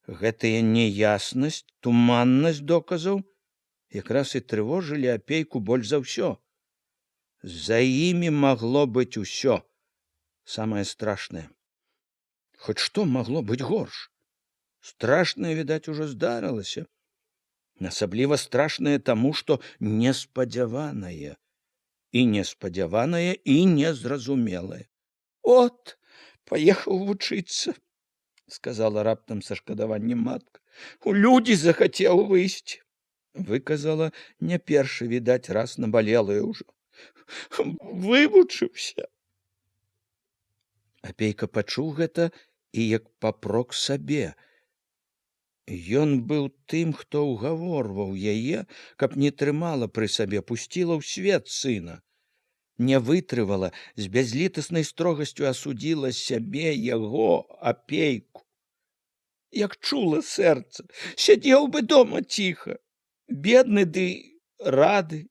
гэтая неяснасць, туманнасць доказаў якраз і трывожылі апейку больш за ўсё. За імі магло быць усё самае страшнае. Хоць што магло быць горш? Страшнае, відаць, ужо здарылася. Асабліва страшнае таму, што неспадзяванае, і незразумелае. От, паехаў вучыцца, сказала раптам са шкадаваннем матка. У людзі захацеў выйсці. Выказала не першы, відаць, раз набалелая ўжо. Вывучыўся. Апейка пачуў гэта і як папрок сабе. Ён быў тым, хто ўгаворваў яе, каб не трымала пры сабе, пусціла ў свет сына. Не вытрывала, з бязлітаснай строгасцю асудзіла сябе, яго, апейку. Як чула сэрца, сядзеў бы дома ціха, бедны ды рады.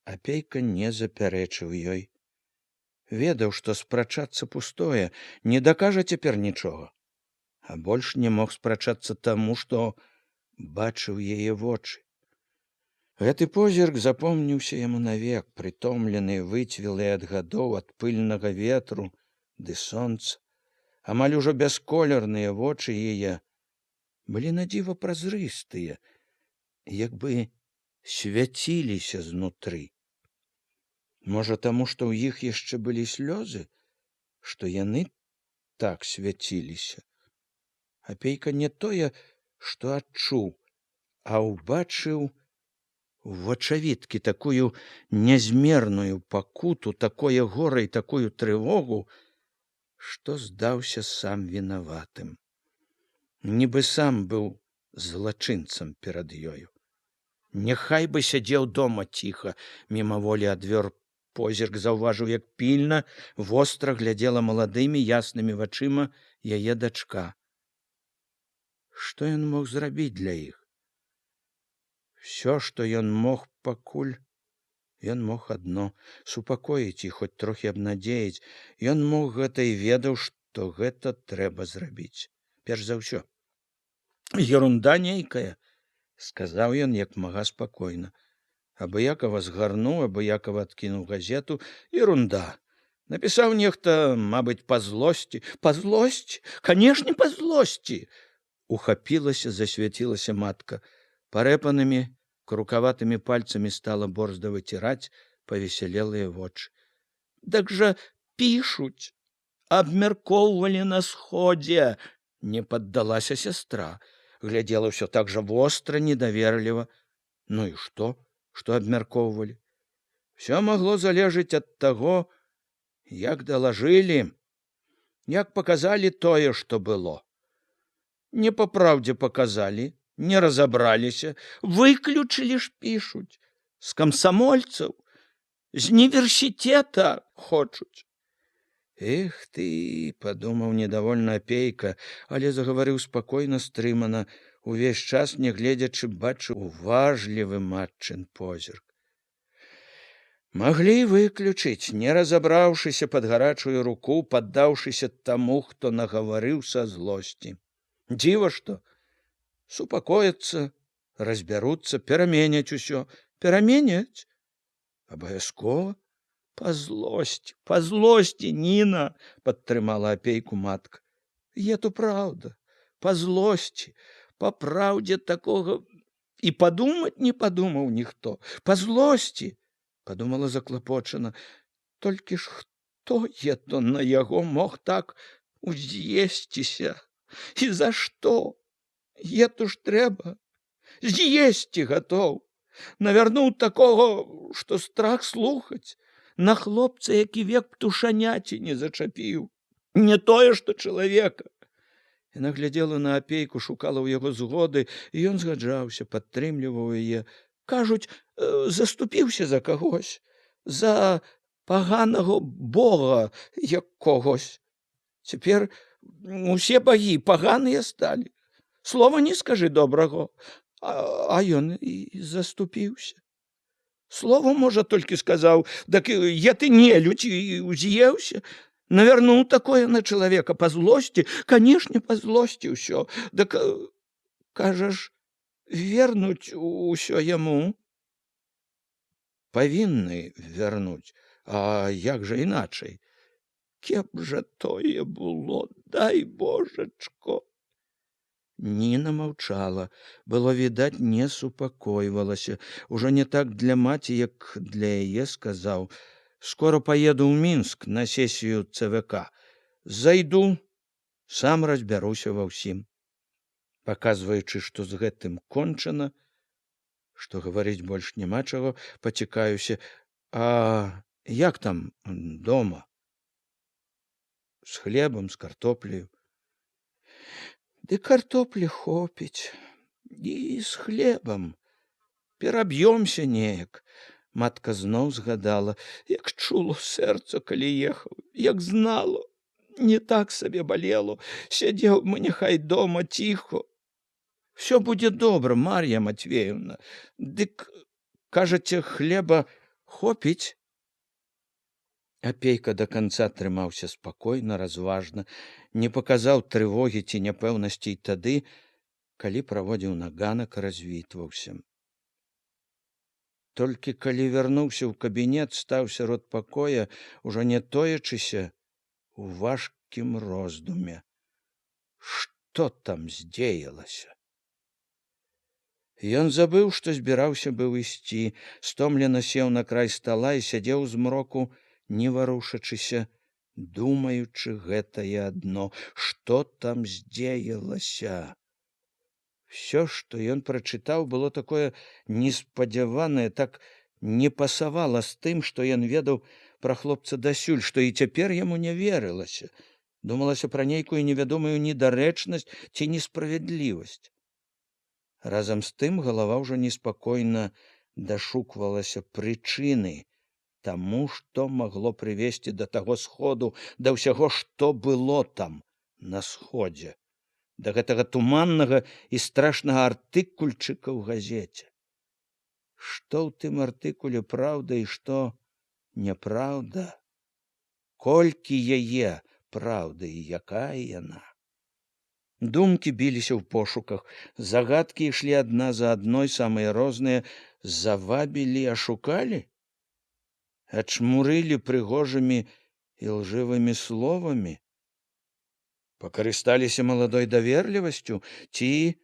Апейка не запярэчыў ёй. Ведаў, што спрачацца пустое, не дакажа цяпер нічога. А больш не мог спрачацца таму, што бачыў яе вочы. Гэты позірк запомніўся яму навек, прытомлены, выцвілы ад гадоў, ад пыльнага ветру ды сонца. Амаль ужо бясколерныя вочы яе былі надзіва празрыстыя, як бы свяціліся знутры. Можа, таму, што ў іх яшчэ былі слёзы, што яны так свяціліся. Апейка не тое, што адчуў, а ўбачыў вачавіткі такую нязмерную пакуту, такое гора і такую трывогу, што здаўся сам вінаватым. Нібы сам быў злачынцам перад ёю. Няхай бы сядзеў дома ціха, мімаволі адвёр позірк, заўважыў, як пільна, востра глядзела маладымі яснымі вачыма яе дачка. Што ён мог зрабіць для іх? Всё, што ён мог пакуль, ён мог адно — супакоіць і хоць трохі абнадзеіць. Ён мог гэта і ведаў, што гэта трэба зрабіць. Перш за ўсё. Ерунда нейкая, сказаў ён як мага спакойна. Абыякава згарнуў, абыякава адкінуў газету. Ерунда. Напісаў нехта, мабыць, па злосці. Па злосці? Канешне, па злосці. Ухапілася, засвяцілася матка. Парэпанымі, крукаватымі пальцамі стала борзда выціраць павесялелыя вочы. Дак жа пішуць, абмяркоўвалі на сходзе. Не паддалася сястра. Глядзела ўсё так жа востра, недаверліва. Ну і што? Што абмяркоўвалі? Всё магло залежыць ад таго, як далажылі, як паказалі тое, што было. Не па праўдзе паказалі, не разабраліся, выключылі ж, пішуць. З камсамольцаў, з універсітэта хочуць. Эх ты, падумаў недовольна апейка, але загаварыў спакойна, стрымана, увесь час, не гледзячы, бачыў уважлівы матчын позірк. Маглі выключыць, не разабраўшыся пад гарачую руку, паддаўшыся таму, хто нагаварыў са злосці. Дзіва што? Супакояцца, разбяруцца, пераменяць усё. Пераменяць? Абавязкова? Па злосці, Ніна, падтрымала апейку матка. Ету праўда, па злосці, па праўдзе такога і падумаць не падумаў ніхто. Па злосці, падумала заклапочана. Толькі ж хто ето на яго мог так уз'есціся? І за што? Ету ж трэба. З'есці гатоў. Навярнуў такога, што страх слухаць. На хлопца, які век птушаняці не зачапіў. Не тое, што чалавека. Яна глядзела на апейку, шукала ў яго згоды, і ён згаджаўся, падтрымліваў яе. Кажуць, заступіўся за кагось, за паганага бога якогось. Цяпер усе багі паганыя сталі. Слова не скажы добраго, а ён і заступіўся. Слова, можа, толькі сказаў, дак я ты нелюдь і уз'еўся. Навярнуў такое на чалавека па злосці, канешне, па злосці ўсё. Дак, кажаш, вернуць усё яму? Павінны вярнуць, а як жа іначай? Кеп жа тое было, дай божачко. Ніна маўчала. Было відаць, не супакойвалася. Ужо не так для маці, як для яе сказаў: «Скоро поеду ў Мінск на сесію ЦВК. Зайду, сам разбяруся ва ўсім». Паказваючы, што з гэтым кончана, што гаварыць больш няма чаго, пацікаюся: «А як там дома? З хлебам, з картопляю?» «Ды картоплі хопіць, і з хлебам. Пераб'ёмся неяк». Матка зноў згадала, як чуло сэрца, калі ехаў, як знало, не так сабе балело. Сядзеў мы няхай дома ціхо. «Всё будзе добра, Мар'я Матвеевна. Дык, кажаце, хлеба хопіць?» Апейка да канца трымаўся спакойна, разважна, не паказаў трывогі ці няпэўнасці і тады, калі праводзіў на ганак, развітваўся. Толькі калі вярнуўся ў кабінет, стаў сярод пакоя, ужо не тоячыся, у важкім роздуме. Што там здзеялася? Ён забыў, што збіраўся быў ісці, стомлена сеў на край стала і сядзеў змроку, не варушачыся, думаючы гэтае адно: што там здзеялася? Всё, што ён прачытаў, было такое неспадзяванае, так не пасавала з тым, што ён ведаў пра хлопца дасюль, што і цяпер яму не верылася. Думалася пра нейкую невядомую недарэчнасць ці несправядлівасць. Разам з тым галава ўжо неспакойна дашуквалася прычыны таму, што магло прывесці да таго сходу, да ўсяго, што было там, на сходзе, да гэтага туманнага і страшнага артыкульчыка ў газеце. Што ў тым артыкуле праўда і што няпраўда? Колькі яе праўды і якая яна? Думкі біліся ў пошуках, загадкі ішлі адна за адной, самыя розныя, завабілі, ашукалі? Ачмурылі прыгожымі і лжывымі словамі? Пакарысталіся маладой даверлівасцю ці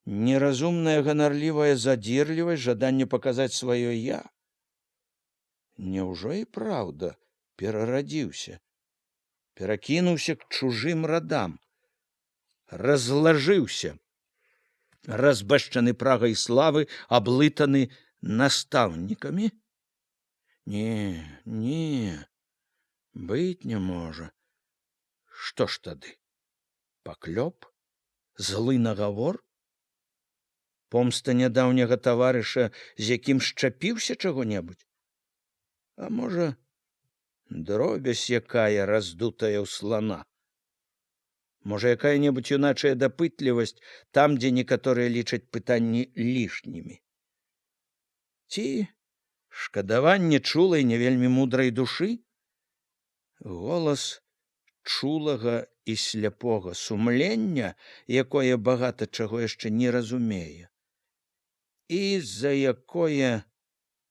неразумная ганарлівая задзірлівасць, жаданне паказаць сваё «я»? Няўжо і праўда перарадзіўся, перакінуўся к чужым радам, разлажыўся, разбашчаны прагай славы, аблытаны настаўнікамі? Не, быць не можа. Што ж тады? Паклёп? Злы нагавор? Помста нядаўняга таварыша, з якім шчапіўся чаго-небудзь? А можа, дробязь якая раздутая ў слана? Можа, якая-небудзь юначая дапытлівасць там, дзе некаторыя лічаць пытанні лішнімі? Ці шкадаванне чулай, не вельмі мудрай душы? Голас чулага і сляпога сумлення, якое багата чаго яшчэ не разумее, і за якое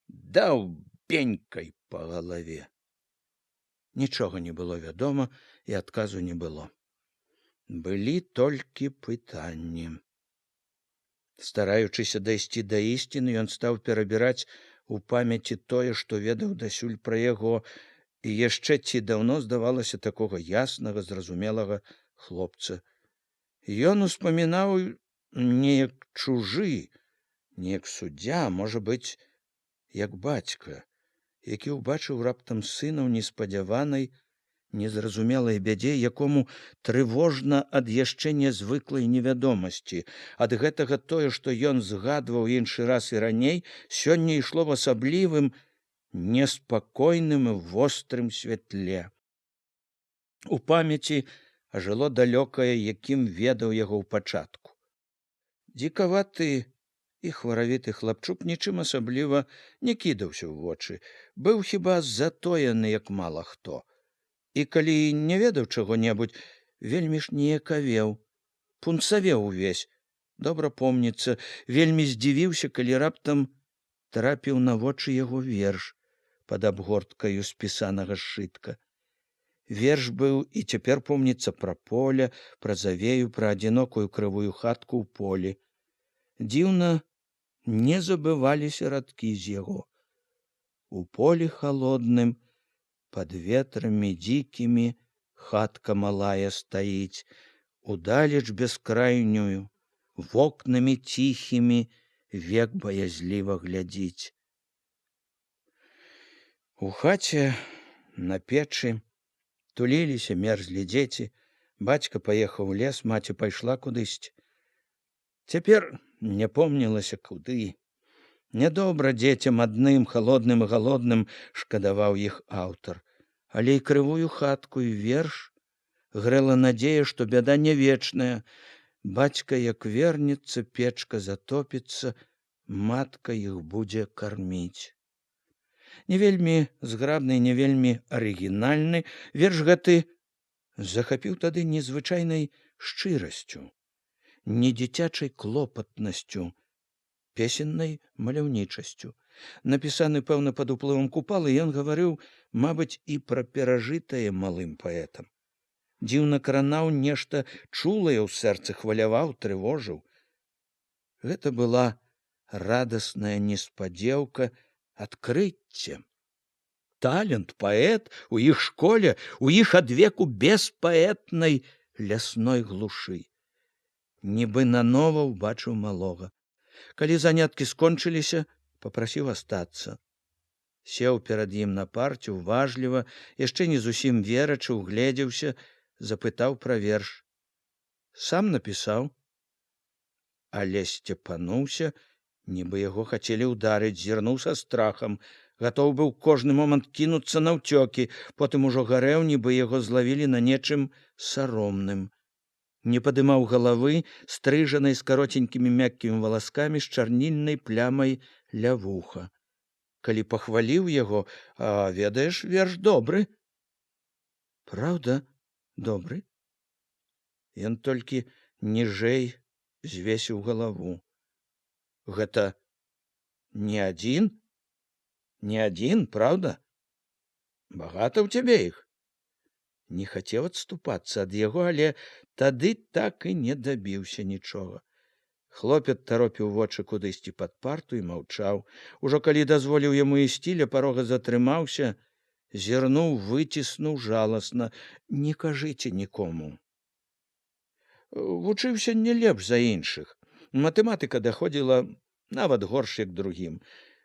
даў пенькай па галаве. Нічога не было вядома, і адказу не было. Былі толькі пытанні. Стараючыся дайсці да ісціны, ён стаў перабіраць у памяці тое, што ведаў дасюль пра яго, і яшчэ ці даўно здавалася такога яснага, зразумелага хлопца. Ён успамінаў неяк чужы, неяк суддзя, можа быць, як бацька, які ўбачыў раптам сына ў неспадзяванай, незразумелай бядзе, якому трывожна ад яшчэ нязвыклай невядомасці. Ад гэтага тое, што ён згадваў іншы раз і раней, сёння ішло в асаблівым, неспакойным і вострым святле. У памяці ажыло далёкае, якім ведаў яго ў пачатку. Дзікаваты і хваравіты хлапчук нічым асабліва не кідаўся ў вочы, быў хіба затоены, як мала хто. І калі не ведаў чаго-небудзь, вельмі ж ніякавеў, пунцавеў увесь. Добра помніцца, вельмі здзівіўся, калі раптам трапіў на вочы яго верш пад абгорткаю спісанага сшытка. Верш быў і цяпер помніцца пра поле, пра завею, пра адзінокую крывую хатку ў полі. Дзіўна, не забываліся радкі з яго. У полі халодным, пад ветрамі дзікімі, хатка малая стаіць, удалеч бескрайнюю, вокнамі ціхімі, век баязліва глядзіць. У хаце на печы туліліся, мерзлі дзеці. Бацька паехаў у лес, маці пайшла кудысьці. Цяпер не помнілася куды. Нядобра дзецям адным, халодным і галодным, шкадаваў іх аўтар. Але і крывую хатку, і верш грэла надзея, што бяда не вечная. Бацька, як вернецца, печка затопіцца, матка іх будзе карміць. Не вельмі зграбны, не вельмі арыгінальны, верш гэты захапіў тады незвычайнай шчырасцю, не дзіцячай клопатнасцю, песеннай маляўнічасцю. Напісаны, пэўна, пад уплывам Купалы, ён гаварыў, мабыць, і пра перажытае малым паэтам. Дзіўна кранаў нешта чулае ў сэрцы, хваляваў, трывожыў. Гэта была радасная неспадзеўка, адкрыцце. Талент, паэт у іх школе, у іх адвеку беспаэтнай лясной глушы. Нібы нанова ўбачыў малога. Калі заняткі скончыліся, папрасіў астацца. Сеў перад ім на парце, уважліва, яшчэ не зусім верачы, угледзеўся, запытаў пра верш. Сам напісаў. Але сцепануўся, нібы яго хацелі ўдарыць, зірнуў са страхам, гатоў быў кожны момант кінуцца наўцёкі, потым ужо гарэў, нібы яго злавілі на нечым саромным. Не падымаў галавы, стрыжанай з кароценькімі мяккімі валаскамі, з чарнільнай плямай ля вуха. Калі пахваліў яго, а ведаеш, верш добры. Праўда, добры? Ён толькі ніжэй звесіў галаву. Гэта не адзін? Не адзін, праўда? Багата ў цябе іх? Не хацеў адступацца ад яго, але тады так і не дабіўся нічога. Хлопец таропіў вочы кудысьці пад парту і маўчаў. Ужо калі дазволіў яму ісці, ля парога затрымаўся, зірнуў, выціснуў жаласна. Не кажыце нікому. Вучыўся не лепш за іншых. Матэматыка даходзіла нават горш, як другім.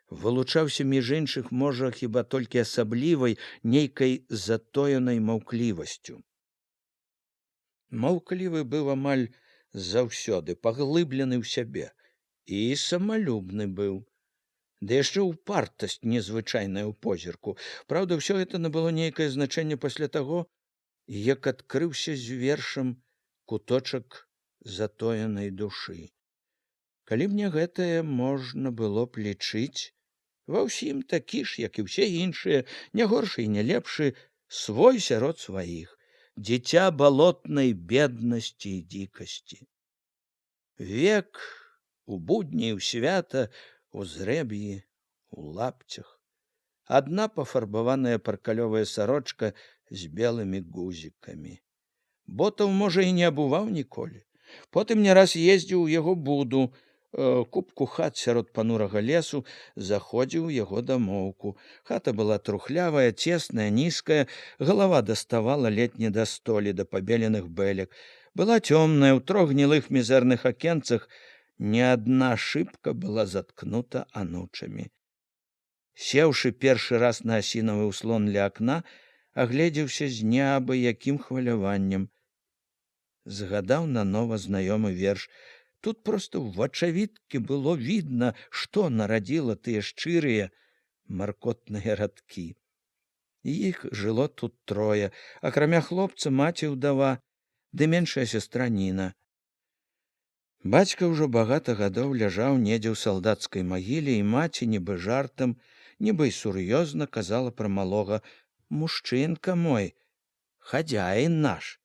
Вылучаўся між іншых, можа, хіба толькі асаблівай, нейкай затоенай маўклівасцю. Маўклівы быў амаль заўсёды, паглыблены ў сябе, і самалюбны быў. Ды яшчэ ўпартасць незвычайная ў позірку. Праўда, ўсё гэта набыло нейкае значэнне пасля таго, як адкрыўся з вершам куточак затоенай душы. Калі б не гэтае, можна было б лічыць, ва ўсім такі ж, як і ўсе іншыя, не горшы і не лепшы, свой сярод сваіх, дзіця балотнай беднасці і дзікасці. Век у будні, у свята, у зрэб'і, у лапцях. Адна пафарбаваная паркалёвая сарочка з белымі гузікамі. Ботаў, можа, і не абуваў ніколі. Потым не раз ездзіў у яго буду, купку хат сярод панурага лесу, заходзіў у яго дамоўку. Хата была трухлявая, цесная, нізкая, галава даставала ледзь не да столі, да пабеленых бэлек. Была цёмная, у 3 гнілых мізэрных акенцах не адна шыбка была заткнута анучамі. Сеўшы першы раз на асінавы ўслон ля акна, агледзеўся з неабыякім хваляваннем. Згадаў нанова знаёмы верш. Тут проста ў вачавіткі было відна, што нарадзіла тыя шчырыя маркотныя радкі. Іх жыло тут 3, акрамя хлопца, маці ўдава, ды меншая сястра Ніна. Бацька ўжо багата гадоў ляжаў недзе ў салдацкай магіле, і маці нібы жартам, нібы і сур'ёзна казала пра малога: «Мужчынка мой, хадзяін наш».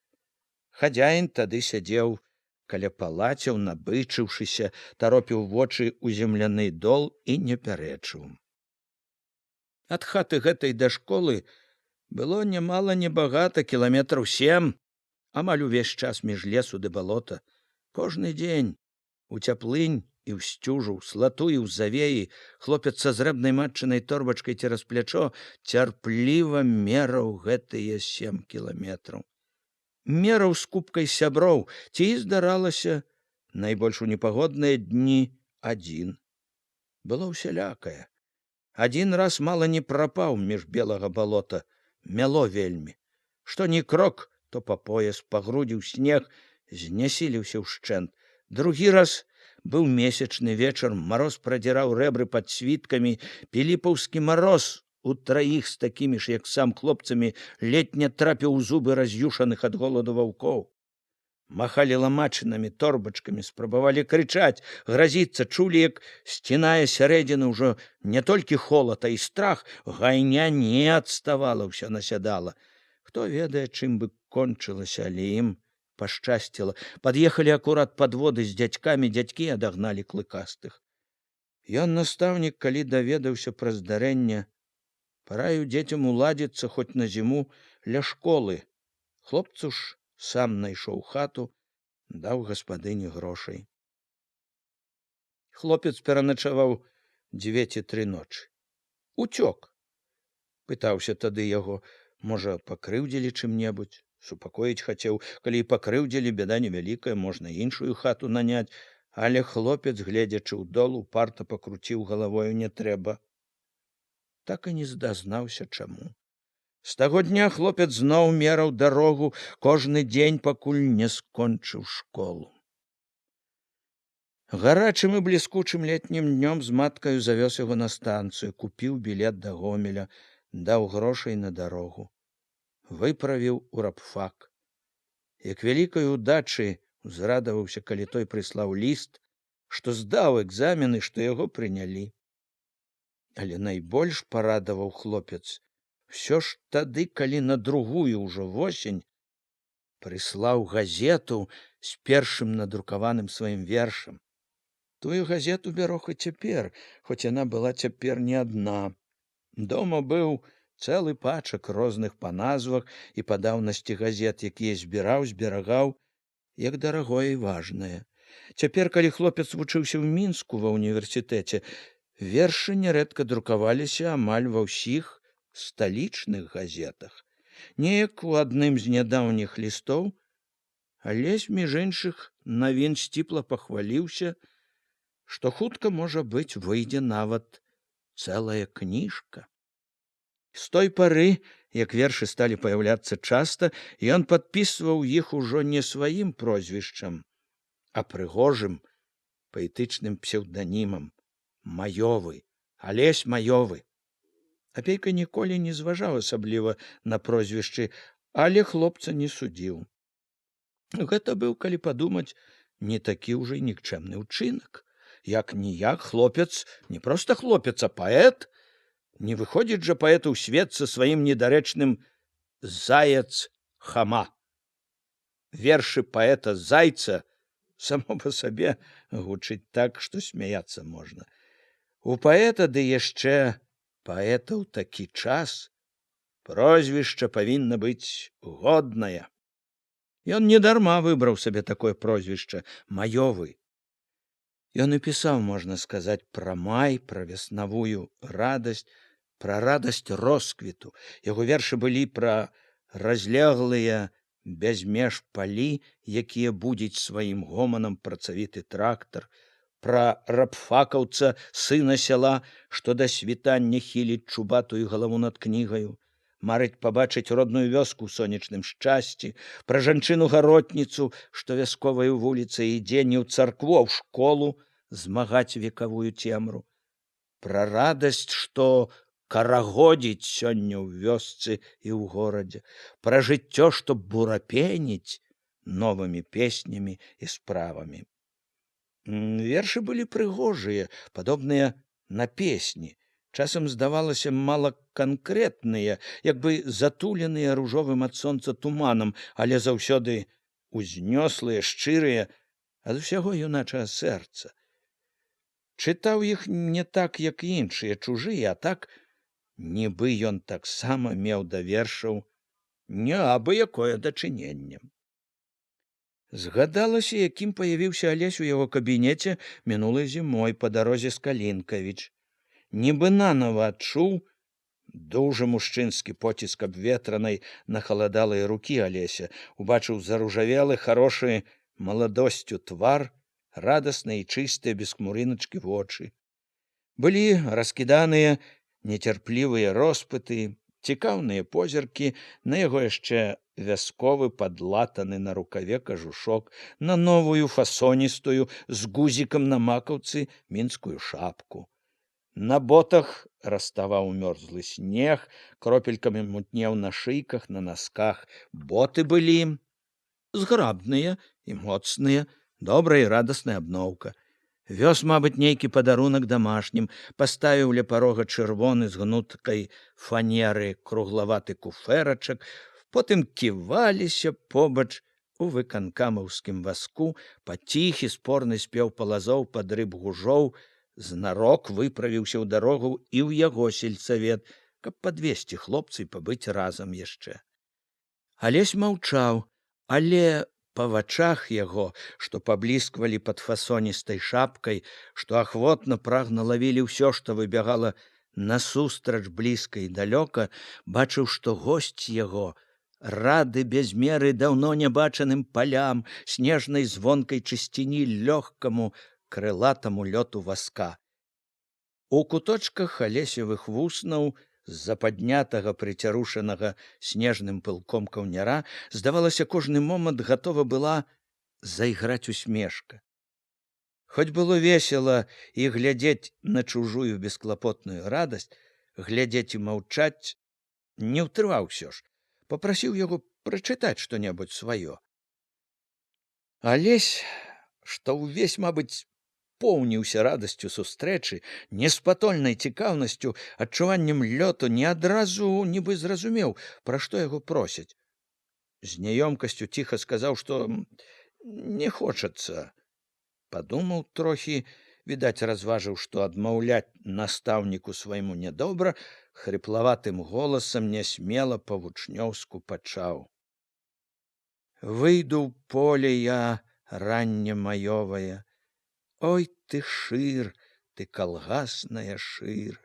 Хадзяін тады сядзеў каля палацяў, набычыўшыся, таропіў вочы ў земляны дол і не пярэчыў. Ад хаты гэтай да школы Было нямала небагата, кіламетраў 7, амаль увесь час між лесу ды балота. Кожны дзень у цяплынь і ў сцюжу, слату і ў завеі хлопец са зрэбнай матчынай торбачкай цераз плячо цярпліва мераў гэтыя 7 кіламетраў. Мераў з купкай сяброў, ці здаралася найбольш у непагодныя дні адзін. Было ўсялякае. Адзін раз мала не прапаў між белага балота, мяло вельмі. Што ні крок, то па пояс, па грудзі ў снег, знясіліўся ўшчэнт. Другі раз быў месячны вечар, мароз прадзіраў рэбры пад світкамі, піліпаўскі мароз у траіх з такімі ж, як сам хлопцамі, ледь не трапіў у зубы раз'юшаных ад голаду ваўкоў. Махалі ламачынамі, торбачкамі, спрабавалі крычаць, гразіцца, чулі, як сцінае сярэдзіны ўжо не толькі холад, а і страх, гайня не адставала, ўсё насядала. Хто ведае, чым бы кончылася, але ім пашчасціла. Пад'ехалі акурат падводы з дзядзькамі, дзядзькі адагналі клыкастых. Ён, настаўнік, калі даведаўся пра здарэнне, параіў дзецям уладзіцца хоць на зіму ля школы. Хлопцу ж сам найшоў хату, даў гаспадыні грошай. Хлопец пераначаваў 2 ці 3 ночы. Уцёк. Пытаўся тады яго, можа, пакрыўдзілі чым-небудзь. Супакоіць хацеў, калі і пакрыўдзілі, бяда невялікая, можна іншую хату наняць, але хлопец, гледзячы ўдол, упарта пакруціў галавою, не трэба. Так і не дазнаўся чаму. З таго дня хлопец зноў мераў дарогу кожны дзень, пакуль не скончыў школу. Гарачым і бліскучым летнім днём з маткаю завёз яго на станцыю, купіў білет да Гомеля, даў грошай на дарогу. Выправіў у рабфак. Як вялікай удачы узрадаваўся, калі той прыслаў ліст, што здаў экзамены, што яго прынялі. Але найбольш парадаваў хлопец усё ж тады, калі на другую ўжо восень прыслаў газету з першым надрукаваным сваім вершам. Тую газету бярог і цяпер, хоць яна была цяпер не адна. Дома быў цэлы пачак розных па назвах і па даўнасці газет, якія зберагаў, як дарагое і важнае. Цяпер, калі хлопец вучыўся ў Мінску ва ўніверсітэце, вершы нярэдка друкаваліся амаль ва ўсіх сталічных газетах. Неяк у адным з нядаўніх лістоў Алесь, між іншых навін, сціпла пахваліўся, што хутка, можа быць, выйдзе нават цэлая кніжка. З той пары, як вершы сталі паяўляцца часта, ён падпісваў іх ужо не сваім прозвішчам, а прыгожым паэтычным псеўданімам Маёвы, Алесь Маёвы. Апейка ніколі не зважаў асабліва на прозвішчы, але хлопца не судзіў. Гэта быў, калі падумаць, не такі ўжо і нікчэмны ўчынак. Як-ніяк хлопец, не проста хлопец, а паэт. Не выходзіць жа паэт у свет са сваім недарэчным «Заяц-хама». Вершы паэта Зайца само па сабе гучыць так, што смяяцца можна. У паэта, ды яшчэ паэта ў такі час, прозвішча павінна быць годнае. Ён недарма выбраў сабе такое прозвішча Маёвы. Ён і пісаў, можна сказаць, пра май, пра веснавую радасць, пра радасць росквіту. Яго вершы былі пра разлеглыя без меж палі, якія будзіць сваім гоманам працавіты трактар, пра рабфакаўца, сына сяла, што да світання хіліць чубатую галаву над кнігаю, марыць пабачыць родную вёску ў сонечным шчасці, пра жанчыну-гаротніцу, што вясковаю вуліцай ідзе не ў царкву, а ў школу змагаць векавую цемру, пра радасць, што карагодзіць сёння ў вёсцы і ў горадзе, пра жыццё, што бурапеніць новымі песнямі і справамі. Вершы былі прыгожыя, падобныя на песні, часам здавалася мала канкрэтныя, як бы затуленыя ружовым ад сонца туманам, але заўсёды узнёслыя, шчырыя, ад усяго юначага сэрца. Чытаў іх не так, як іншыя, чужыя, а так нібы ён таксама меў да вершаў неабыякое дачыненне. Згадалася, якім паявіўся Алесь у яго кабінеце мінулай зімой па дарозе з Калінкавіч. Нібы нанова адчуў дужы мужчынскі поціск абветранай нахаладалай рукі Алеся, убачыў заружавелы, харошы маладосцю твар, радасныя і чыстыя без хмурыначкі вочы. Былі раскіданыя нецярплівыя роспыты, цікаўныя позіркі на яго яшчэ вясковы падлатаны на рукаве кажушок, на новую фасоністую з гузікам на макаўцы мінскую шапку. На ботах раставаў мёрзлы снег, кропелькамі мутнеў на шыйках, на насках. Боты былі зграбныя і моцныя, добрая і радасная абноўка. Вёз, мабыць, нейкі падарунак дамашнім, паставіў ля парога чырвоны з гнуткай фанеры круглаваты куфэрачак, потым ківаліся побач у выканкамаўскім васку, паціхі спорны спеў палазоў пад рыб гужоў, знарок выправіўся ў дарогу і ў яго сельсавет, каб падвесці хлопцы і пабыць разам яшчэ. Алесь маўчаў, але па вачах яго, што паблісквалі пад фасоністай шапкай, што ахвотна прагна лавілі ўсё, што выбягала насустрач блізка і далёка, бачыў, што госць яго рады без меры даўно нябачаным палям, снежнай звонкай чысціні, лёгкаму крылатаму лёту васка. У куточках алесевых вуснаў з-за паднятага прыцярушанага снежным пылком каўняра, здавалася, кожны момант гатова была зайграць усмешка. Хоць было весела і глядзець на чужую бесклапотную радасць, глядзець і маўчаць не ўтрываў усё ж, папрасіў яго прачытаць што-небудзь сваё. Алесь, што ўвесь, мабыць, поўніўся радасцю сустрэчы, неспатольнай цікаўнасцю, адчуваннем лёту, не адразу нібы зразумеў, пра што яго просяць. З няёмкасцю ціха сказаў, што не хочацца. Падумаў трохі, відаць, разважыў, што адмаўляць настаўніку свайму нядобра, хрыплаватым голасам нясмела па-вучнёўску пачаў. Выйду ў поле я ранне маёвае, ой ты шыр, ты калгасная шыр,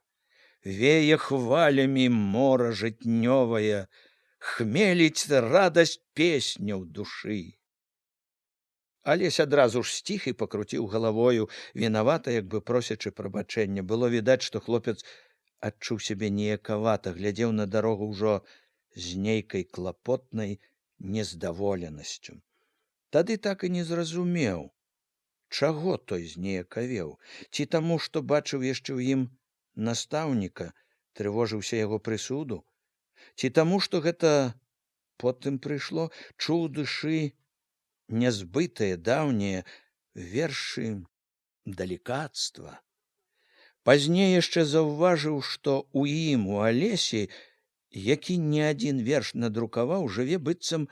вее хвалямі мора жытнёвая, хмеліць радасць песня ў душы. Алесь адразу ж сціх і пакруціў галавою, вінавата, як бы просячы прабачэння. Было відаць, што хлопец адчуў сябе неякавата, глядзеў на дарогу ўжо з нейкай клапотнай нездаволенасцю. Тады так і не зразумеў, чаго той зніякавеў, ці таму, што бачыў яшчэ ў ім настаўніка, трывожыўся яго прысуду, ці таму, што гэта потым прыйшло, чуў душы нязбытыя, даўнія вершы далікацтва. Пазней яшчэ заўважыў, што ў ім, у Алесі, які не адзін верш надрукаваў, жыве быццам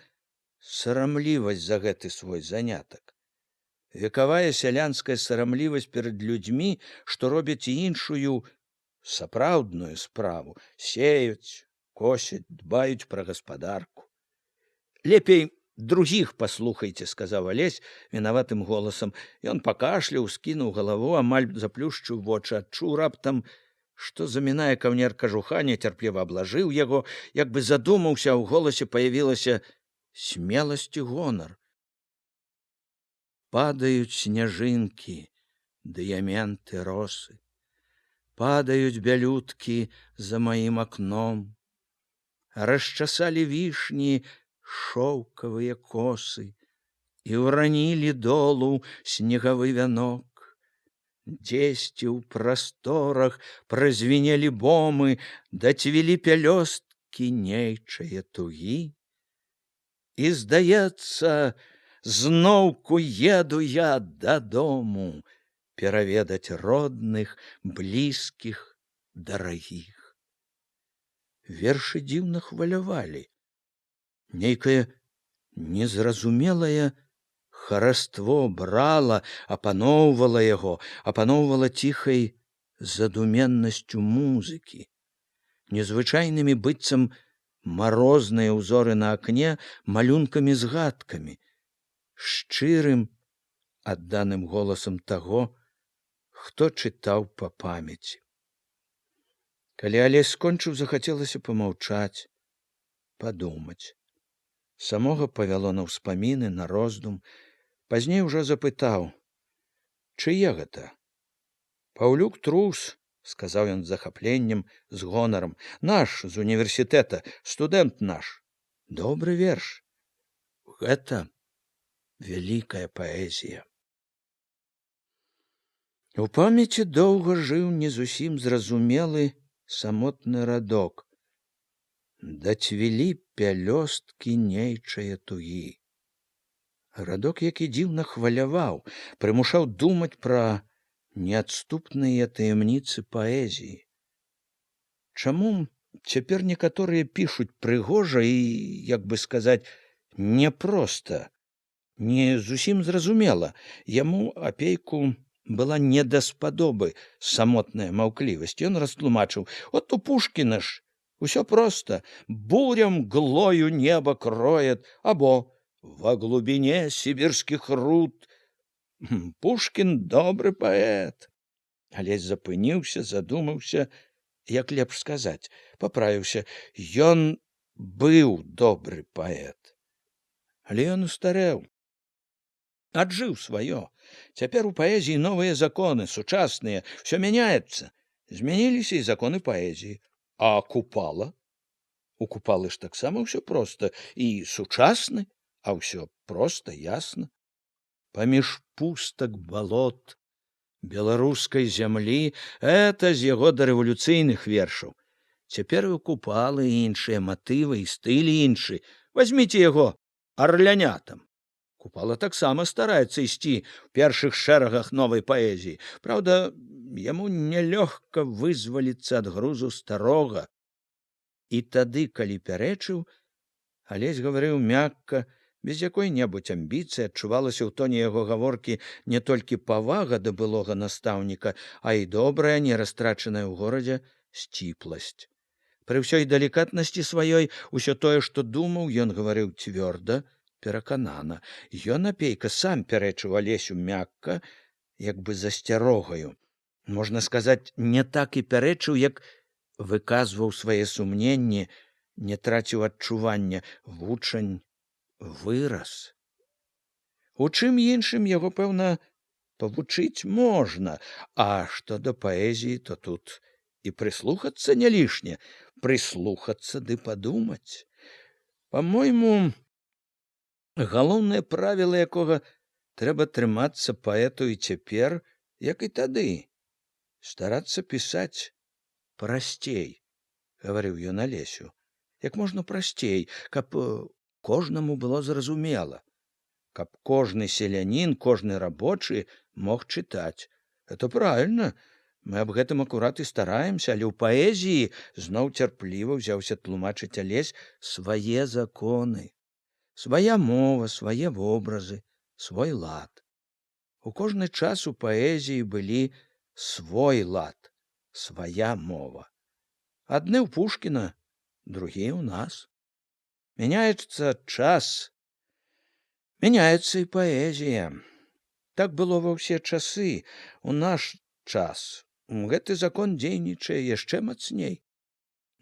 сарамлівасць за гэты свой занятак. Векавая сялянская сарамлівасць перад людзьмі, што робяць іншую сапраўдную справу, сеюць, косяць, дбаюць пра гаспадарку. Лепей другіх паслухайце, сказаў Алесь вінаватым голасам. Ён пакашляў, скінуў галаву, амаль заплюшчыў вочы, адчуў раптам, што замінае каўнер кажуха, нецярпліва аблажыў яго, як бы задумаўся, а ў голасе паявілася смеласць і гонар. Падаюць сняжынкі, дыяменты росы, падаюць бялюткі за маім акном, расчасалі вішні шоўкавыя косы і ўранілі долу снегавы вянок. Дзесьці ў прасторах празвінелі бомы, дацвілі пялёсткі нейчае тугі. І, здаецца, зноўку еду я дадому пераведаць родных, блізкіх, дарагіх. Вершы дзіўна хвалявалі. Нейкае незразумелае хараство брала, апаноўвала яго, апаноўвала ціхай задуменнасцю музыкі. незвычайнымі быццам марозныя ўзоры на акне малюнкамі-згадкамі, шчырым, адданым голасам таго, хто чытаў па памяці. Калі Алесь скончыў, захацелася памаўчаць, падумаць. Самога павяло на ўспаміны, на роздум. Пазней ужо запытаў: «Чые гэта?» «Паўлюк Трус», — сказаў ён з захапленнем, з гонарам. «Наш, з універсітэта, студэнт наш. Добры верш. Гэта вялікая паэзія». У памяці доўга жыў не зусім зразумелы самотны радок. Дацвілі пялёсткі нейчае тугі. Радок, які дзіўна хваляваў, прымушаў думаць пра неадступныя таямніцы паэзіі. Чаму цяпер некаторыя пішуць прыгожа і, як бы сказаць, непроста, не зусім зразумела. Яму, Апейку, была не даспадобы самотная маўклівасць. Ён растлумачыў: «От у Пушкіна ж усё проста. Бурям глою неба кроет, або во глубине сибирских руд». Пушкін добры паэт. Алесь запыніўся, задумаўся, як лепш сказаць, паправіўся: «Ён быў добры паэт. Але ён устарэў, аджыў сваё. Цяпер у паэзіі новыя законы, сучасныя, все мяняецца. Змяніліся і законы паэзіі. А Купала? У Купалы ж таксама ўсё проста і сучасны, а ўсё проста, ясна. Паміж пустак балот беларускай зямлі, это з яго дарэвалюцыйных вершаў. Цяпер у Купалы іншыя матывы і стылі іншы. Вазьміце яго арлянятам. Купала таксама стараецца ісці ў першых шэрагах новай паэзіі. Праўда, яму нялёгка вызваліцца ад грузу старога. І тады, калі пярэчыў, Алесь гаварыў мякка, без якой-небудзь амбіцыі, адчувалася ў тоне яго гаворкі не толькі павага да былога настаўніка, а і добрая, не растрачаная ў горадзе, сціпласць. Пры ўсёй далікатнасці сваёй усё тое, што думаў, ён гаварыў цвёрда, пераканана. Ён, Апейка, сам пярэчыў Алесю мякка, як бы засцярогаю. Можна сказаць, не так і пярэчыў, як выказваў свае сумненні, не траціў адчування. Вучань вырас. У чым іншым яго, пэўна, павучыць можна, а што да паэзіі, то тут і прыслухацца не лішне, прыслухацца ды падумаць. Па-мойму, галоўнае правіла якога трэба трымацца паэту і цяпер, як і тады. Старацца пісаць прасцей, гаварыў ён Алесю, як можна прасцей, каб кожнаму было зразумела, каб кожны селянін, кожны рабочы мог чытаць. Это правільна, мы аб гэтым акурат і стараемся, але ў паэзіі зноў цярпліва ўзяўся тлумачыць Алесь свае законы. Свая мова, свае вобразы, свой лад. У кожны час у паэзіі былі свой лад, свая мова. Адны ў Пушкіна, другія ў нас. Мяняецца час, мяняецца і паэзія. Так было ва ўсе часы. У наш час гэты закон дзейнічае яшчэ мацней.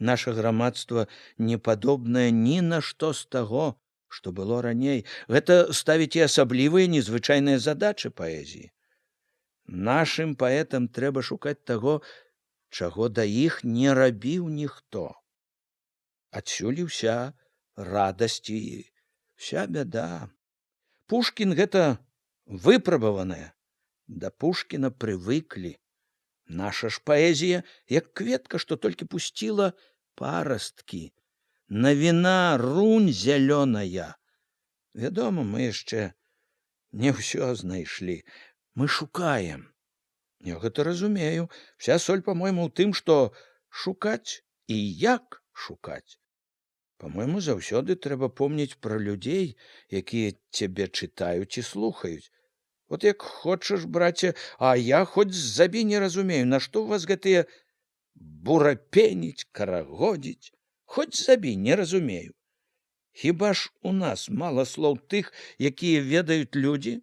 Наша грамадства не падобнае ні на што з таго, што было раней. Гэта ставіць і асаблівыя незвычайныя задачы паэзіі. Нашым паэтам трэба шукаць таго, чаго да іх не рабіў ніхто. Адсюль і ўся радасць і вся бяда. Пушкін гэта выпрабаванае. Да Пушкіна прывыклі. Наша ж паэзія, як кветка, што толькі пусціла парасткі. Навіна, рунь зялёная. Вядома, мы яшчэ не ўсё знайшлі. Мы шукаем. Я гэта разумею. Вся соль, па-мойму, у тым, што шукаць і як шукаць. Па-мойму, заўсёды трэба помніць пра людзей, якія цябе чытаюць і слухаюць. Вот як хочаш, браце, а я хоць забі не разумею, нашто ў вас гэтыя бурапеніць, карагодзіць. Хоць забі, не разумею. Хіба ж у нас мала слоў тых, якія ведаюць людзі?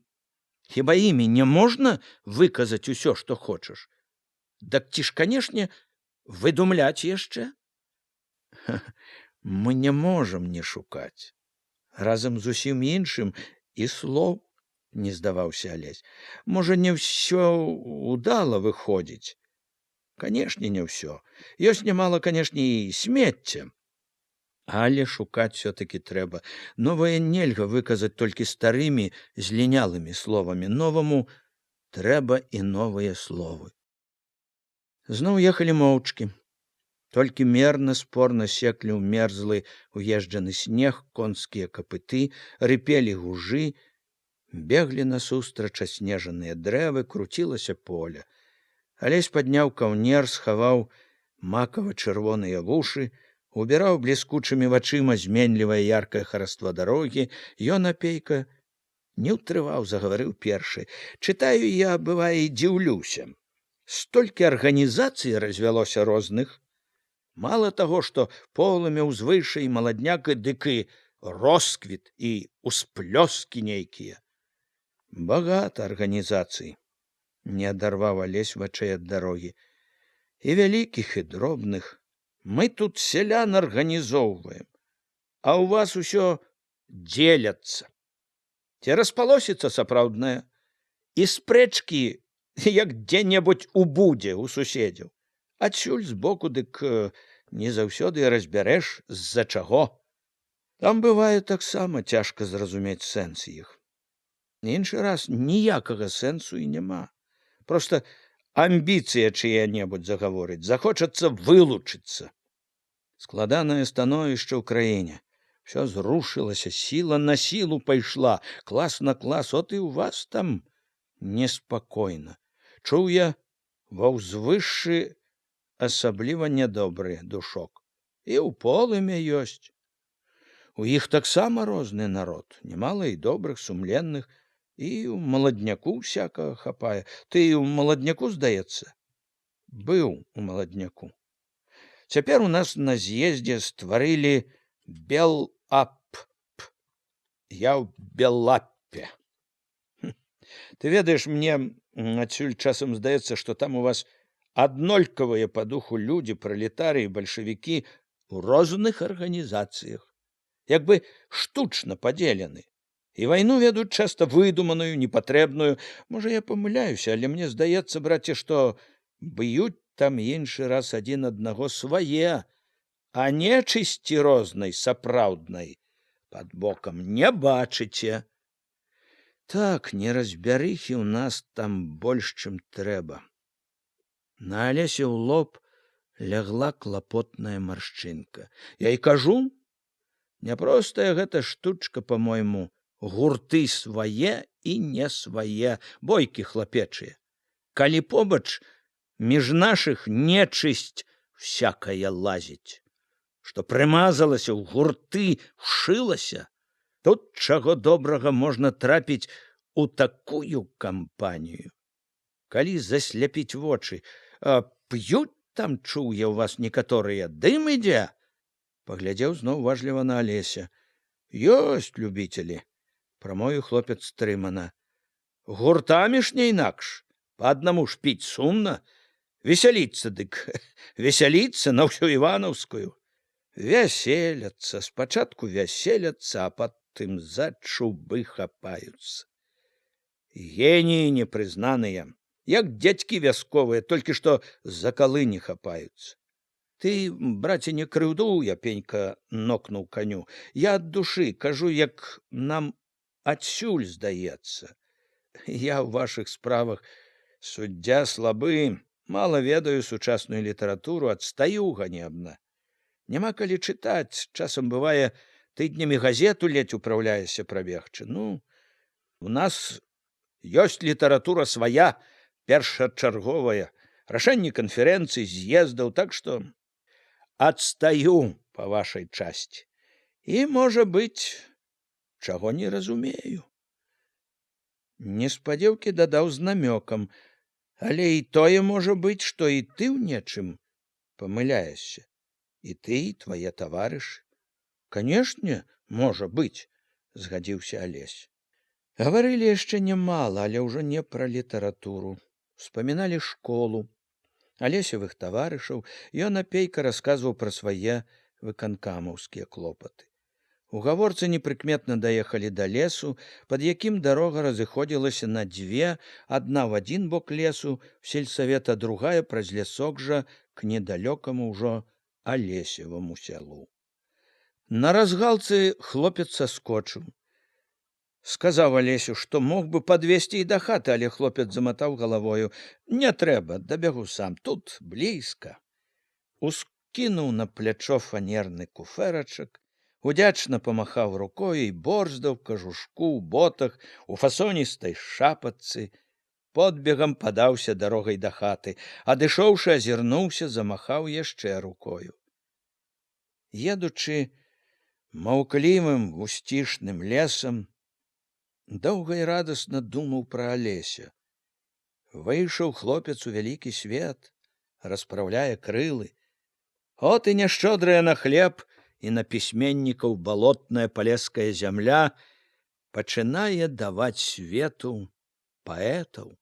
Хіба імі не можна выказаць усё, што хочаш? Дак ці ж, канешне, выдумляць яшчэ? Мы не можам не шукаць. Разам з усім іншым і слоў, не здаваўся Алесь. Можа, не ўсё удала выходзіць. Канешне, не ўсё. Ёсць нямала, канешне, і смецця. Але шукаць все-таки трэба. Новае нельга выказаць толькі старымі, злінялымі словамі. Новаму трэба і новыя словы. Зноў ехалі моўчкі. Толькі мерна, спорна секлі ў мерзлы уезджаны снег, конскія капыты, рыпелі гужы, беглі насустрач аснежаныя дрэвы, круцілася поле. Алесь падняў каўнер, схаваў макава-чырвоныя вушы, убіраў бліскучымі вачыма зменлівае яркае хараство дарогі. Ён, апейка, не ўтрываў, загаварыў першы. Чытаю я, бывае, і дзіўлюся. Столькі арганізацый развялося розных. Мала таго, што полымя ўзвыша і маладняк, дык і росквіт і усплёскі нейкія. Багата арганізацый. Не адарваў Алесь вачэй ад дарогі. І вялікіх, і дробных. Мы тут сялян арганізоўваем, а ў вас усё дзеляцца. Ці распалосіцца сапраўднае, і спрэчкі, як дзе-небудзь у будзе у суседзяў. Адсюль збоку, дык не заўсёды разбярэш, з-за чаго. Там бывае таксама цяжка зразумець сэнс іх. Іншы раз ніякага сэнсу і няма. Проста амбіцыя чыя-небудзь загаворыць, захочацца вылучыцца. Складанае становішча ў краіне. Всё зрушылася, сіла на сілу пайшла, клас на клас, от і ў вас там неспакойна. Чуў я, ва ўзвышшы асабліва нядобры душок. І ў полымя ёсць. У іх таксама розны народ, немала і добрых, сумленных, і ў маладняку всякага хапае. Ты ў маладняку, здаецца? Быў у маладняку. Цяпер у нас на з'ездзе стварылі Белап. Я ў Белапе. Ты ведаеш, мне адсюль часам здаецца, што там у вас аднолькавыя па духу людзі, пралетарыі, бальшавікі у розных арганізацыях. Як бы штучна падзелены. І вайну ведуць часта выдуманую, непатрэбную. Можа, я памыляюся, але мне здаецца, браце, што б'юць там іншы раз адзін аднаго свае, а нечысці рознай, сапраўднай, пад бокам не бачыце. Так, неразбярыхі ў нас там больш, чым трэба. На Алесе ў лоб лягла клапотная маршчынка. Я і кажу, няпростая гэта штучка, па-мойму, гурты свае і не свае, бойкі хлапечыя. Калі побач між нашых нечысць всякая лазіць, што прымазалася ў гурты, вшылася, тут чаго добрага можна трапіць у такую кампанію. Калі засляпіць вочы, а п'юць там, чуў я, у вас некаторыя, дым ідзе? Паглядзеў зноў важліва на Алеся. Ёсць любіцелі, прамовіў хлопец стрымана. Гуртамі ж не інакш, па аднаму ж піць сумна. Весяліцца, дык весяліцца на ўсю іванаўскую. Вяселяцца, спачатку вяселяцца, а потым за чубы хапаюцца. Геніі непрызнаныя, як дзядзькі вясковыя, толькі што за калы не хапаюцца. Ты, браце, не крыўдуй, я пенька нокнуў каню. Я ад душы кажу, як нам адсюль здаецца. Я ў вашых справах суддзя слабы, мала ведаю сучасную літаратуру, адстаю ганебна. Няма калі чытаць, часам бывае, тыднямі газету ледзь упраўляешся прабегчы. Ну, у нас ёсць літаратура свая, першачарговая, рашэнні канферэнцый, з'ездаў, так што адстаю па вашай часці. І, можа быць, чаго не разумею. Неспадзеўкі дадаў з намёкам, але і тое можа быць, што і ты ў нечым Помыляешься. И ты, и твае таварышы. Канешне, можа быць, згадзіўся Алесь. Гаварылі яшчэ нямала, але ўжо не пра літаратуру. Успаміналі школу, алесевых таварышаў, ён апейка расказваў пра свае выканкамаўскія клопаты. У гаворцы непрыкметна даехалі да лесу, пад якім дарога разыходзілася на дзве, адна ў адзін бок лесу, в сельсавет, а другая праз лясок жа к недалёкаму ўжо Алесеваму сялу. На разгалцы хлопец саскочыў. Сказаў Алесю, што мог бы падвесці і да хаты, але хлопец заматаў галавою. Не трэба, дабягу сам, тут блізка. Ускінуў на плячо фанерны куфэрачак, удзячна памахаў рукою і борздаў кажушку, у ботах, у фасоністай шапатцы. Подбегам падаўся дарогай да хаты, адышоўшы, азірнуўся, замахаў яшчэ рукою. Едучы маўклівым гусцішным лесам, доўга і радасна думаў пра Алеся. Выйшаў хлопец у вялікі свет, распраўляе крылы. От і няшчодрая на хлеб і на пісьменнікаў балотная палеская зямля пачынае даваць свету паэтаў.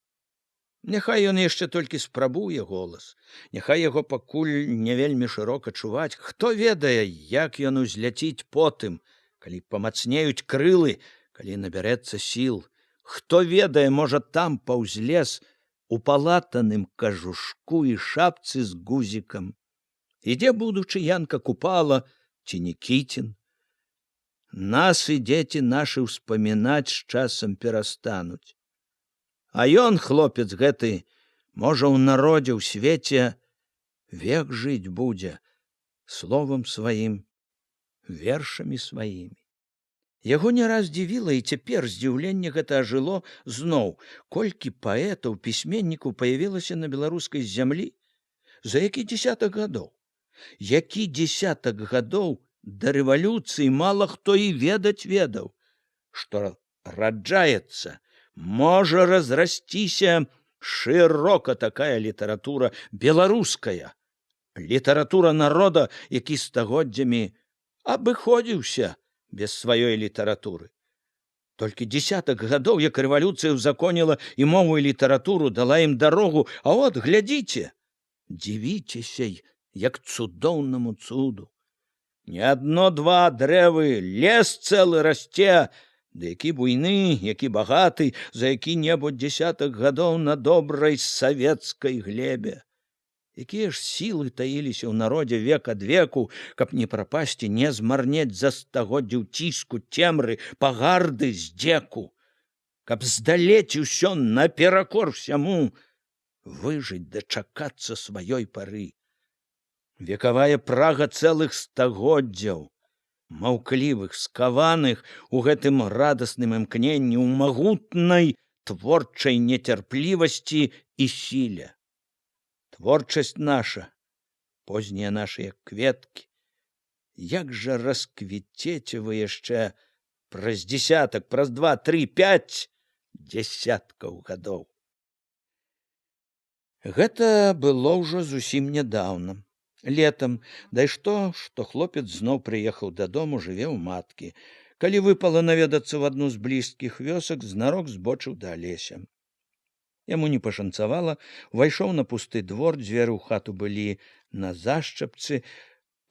Няхай ён яшчэ толькі спрабуе голас, няхай яго пакуль не вельмі шырока чуваць. Хто ведае, як ён узляціць потым, калі памацнеюць крылы, калі набярэцца сіл. Хто ведае, можа, там паўз лес у палатаным кажушку і шапцы з гузікам ідзе будучы Янка Купала ці Нікітін. Нас і дзеці нашы ўспамінаць з часам перастануць. А ён, хлопец гэты, можа, у народзе, ў свеце век жыць будзе словам сваім, вершамі сваімі. Яго не раз дзівіла, і цяпер здзіўленне гэта ажыло зноў, колькі паэтаў, пісьменнікаў паявілася на беларускай зямлі. За які дзесятак гадоў? Які дзесятак гадоў да рэвалюцыі мала хто і ведаць ведаў, што раджаецца, можа разрасціся шырока такая літаратура беларуская, літаратура народа, які стагоддзямі абыходзіўся без сваёй літаратуры. Толькі дзесятак гадоў, як рэвалюцыя ўзаконіла і мову і літаратуру, дала ім дарогу, а от, глядзіце, дзівіцеся, як цудоўнаму цуду. Не адно-два дрэвы, лес цэлы расце, ды які буйны, які багаты, за які-небудзь дзесятак гадоў на добрай савецкай глебе. Якія ж сілы таіліся ў народзе век ад веку, каб не прапасці, не змарнець за стагоддзяў ціску, цемры, пагарды, здзеку, каб здалець усё наперакор всяму, выжыць, дачакацца сваёй пары. Векавая прага цэлых стагоддзяў, маўклівых, скаваных у гэтым радасным імкненні, у магутнай творчай нецярплівасці і сіле. Творчасць наша, познія нашыя кветкі, як жа расквіцеце вы яшчэ праз дзесятак, праз 2, 3, 5 дзесяткаў гадоў. Гэта было ўжо зусім нядаўна. Летам, да і што хлопец зноў прыехаў дадому, жыве ў маткі. Калі выпала наведацца ў адну з блізкіх вёсак, знарок збочыў да Алеся. Яму не пашанцавала, увайшоў на пусты двор, дзверы ў хату былі на зашчапцы.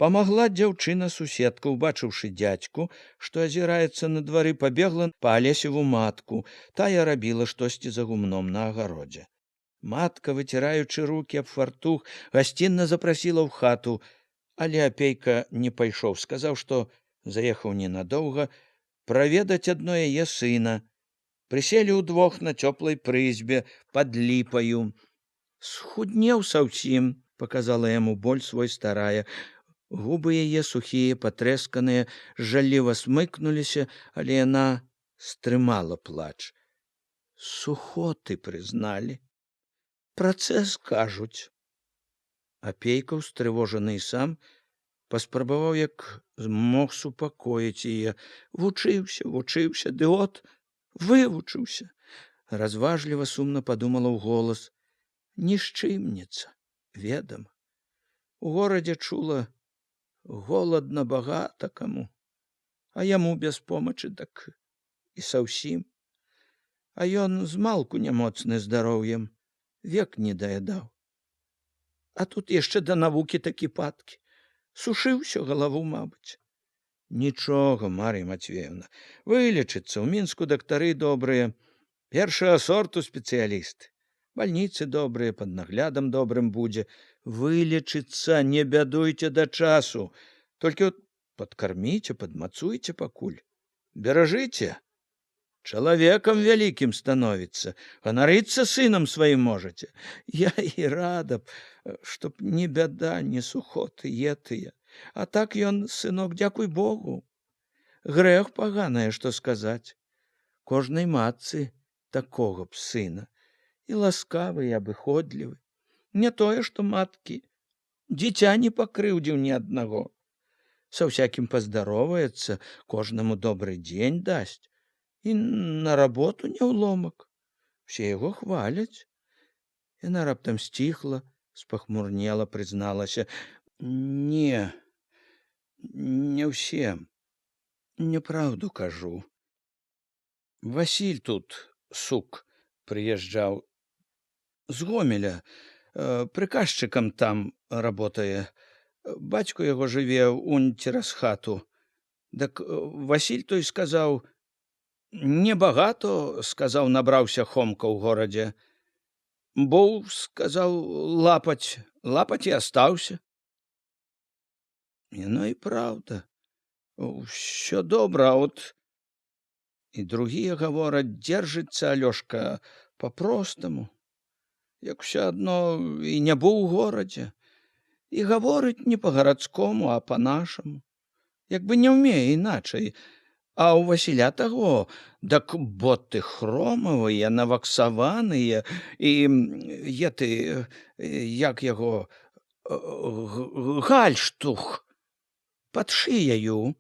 Памагла дзяўчына-суседка, убачыўшы дзядзьку, што азіраецца на двары, пабегла па Алесеву матку. Тая рабіла штосьці за гумном на агародзе. Матка, выціраючы рукі аб фартух, гасцінна запрасіла ў хату, але апейка не пайшоў, сказаў, што заехаў ненадоўга праведаць адно яе сына. Прыселі ўдвох на цёплай прызбе пад ліпаю. Схуднеў саўсім, паказала яму боль свой старая. Губы яе сухія, патрэсканыя, жалліва смыкнуліся, але яна стрымала плач. Сухоты прызналі. Працэс, кажуць. Апейка, устрывожаны і сам, паспрабаваў як змог супакоіць яе. Вучыўся, ды от вывучыўся. Разважліва, сумна падумала ўголас. Нішчымніца, ведама. У горадзе чула, голадна багата каму, а яму без помачы так і саўсім. А ён змалку нямоцны здароўем, век не даядаў. А тут яшчэ да навукі такі падкі. Сушыўся галаву, мабыць. Нічога, Мар'я Матвеевна, вылечыцца. У Мінску дактары добрыя, першага сорту спецыялісты. Бальніцы добрыя, пад наглядам добрым будзе. Вылечыцца, не бядуйце да часу. Толькі падкарміце, падмацуйце пакуль. Беражыце. Чалавекам вялікім становіцца, ганарыцца сынам сваім можаце. Я і рада б, чтоб не бяда, не сухоты етыя. А так ён, сынок, дзякуй Богу. Грэх паганае, што сказаць. Кожнай матцы такога б сына. І ласкавы, і абыходлівы. Не тое, што маткі. Дзіця не пакрыўдзіў ні аднаго. Са ўсякім паздароваецца, кожнаму добры дзень дасць. І на работу не ўломак. Все яго хваляць. Яна раптам сціхла, спахмурнела, прызналася. Не ўсе. Няпраўду кажу. Васіль тут, сук, прыязджаў. З Гомеля. Прыказчыкам там работае. Бацько яго жыве унь цераз хату. Дак Васіль той сказаў, небагато, сказаў, набраўся хомка ў горадзе. Бо, сказаў, лапаць і астаўся. Яно і праўда. Усё добра, от і другія гавораць, дзержыцца Алёшка па-простаму, як усё адно і не быў у горадзе, і гаворыць не па-гарадскому, а па-нашаму, як бы не ўмее іначай. А ў Васіля таго, дак боты хромавыя, наваксаваныя, і як яго, гальштух пад шыяю,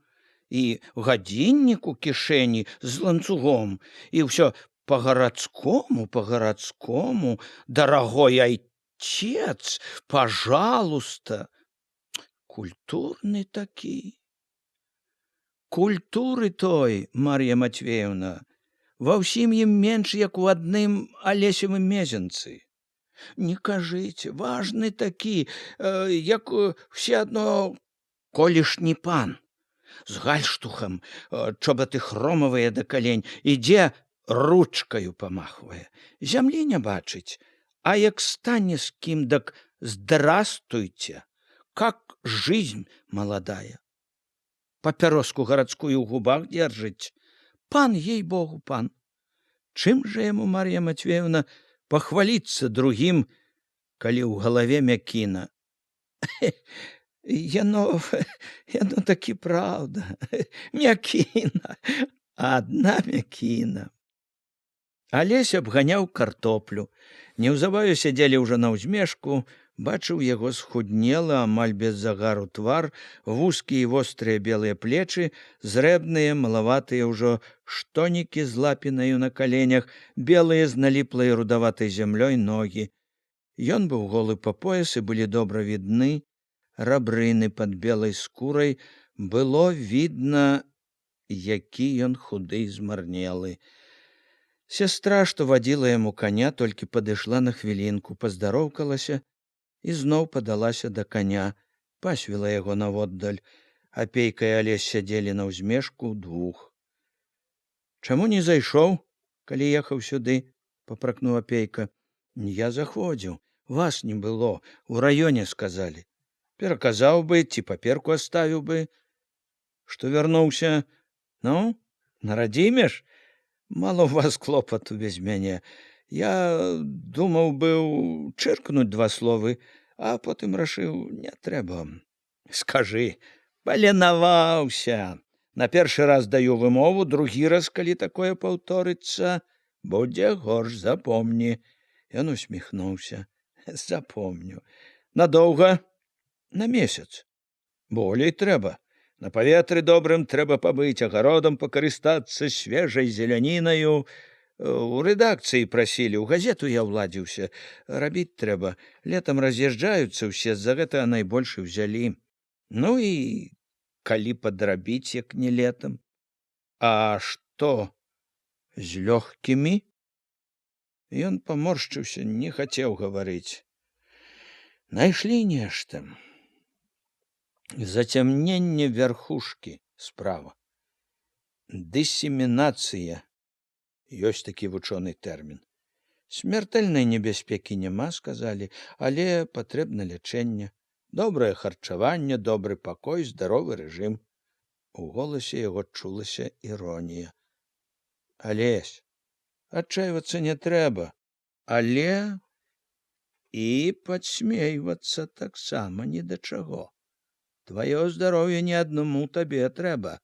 і гадзіннік у кішэні з ланцугом, і ўсё па-гарадскому, дарагой айцец, пажалуйста. Культурны такі. Культуры той, Мар'я Матвеевна, ва ўсім ім менш, як у адным Алесевым мезенцы. Не кажыце, важны такі, як все адно колішні пан. З гальштухам, чобаты хромавыя да калень, ідзе, ручкаю памахвае. Зямлі не бачыць, а як стане з кім, дак здрастуйте, как жизнь молодая. Папяроску гарадскую ў губах держыць. Пан, ей-богу, пан. Чым же яму, Мар'я Матвеевна, пахваліцца другім, калі ў галаве мякіна? Яно такі праўда. Мякіна. Адна мякіна. Алесь абганяў картоплю. Неўзабаве сядзелі ўжо на ўзмешку, бачыў яго схуднелы, амаль без загару твар, вузкія і вострыя белыя плечы, зрэбныя, малаватыя ўжо штонікі з лапінаю на каленях, белыя з наліплай рудаватай зямлёй ногі. Ён быў голы па пояс, і былі добра відны рабрыны пад белай скурай, было відна, які ён худы і змарнелы. Сястра, што вадзіла яму каня, толькі падышла на хвілінку, паздароўкалася і зноў падалася да каня, пасвіла яго наводдаль. Апейка і Алесь сядзелі на ўзмешку ўдвух. Чаму не зайшоў, калі ехаў сюды? Папракнуў апейка. Я заходзіў, вас не было, у раёне сказалі. Пераказаў бы, ці паперку аставіў бы. Што вярнуўся? Ну, нарадзімеш? Мало у вас клопату без мяне. Я думаў быў чыркнуць 2 словы, а потым рашыў, не трэба. Скажы, паленаваўся. На першы раз даю вымову, другі раз, калі такое паўторыцца, будзе горш, запомні. Ён усміхнуўся. Запомню. Надоўга? На месяц. Болей трэба. На паветры добрым трэба пабыць, агародам пакарыстацца, свежай зелянінаю. У рэдакцыі прасілі, у газету я ўладзіўся. Рабіць трэба. Летам раз'язджаюцца ўсе, з-за гэтага найбольш і ўзялі. Ну і калі падрабіць, як не летам. А што з лёгкімі? Ён паморшчыўся, не хацеў гаварыць. Найшлі нешта. Зацямненне вярхушкі справа. Дысемінацыя. Ёсць такі вучоны тэрмін. Смертэльнай небяспекі няма, сказалі, але патрэбна лячэнне. Добрае харчаванне, добры пакой, здаровы рэжым. У голасе яго чулася іронія. Алесь, адчайвацца не трэба, але і падсмейвацца таксама ні да чаго. Тваё здароўе не аднаму табе трэба.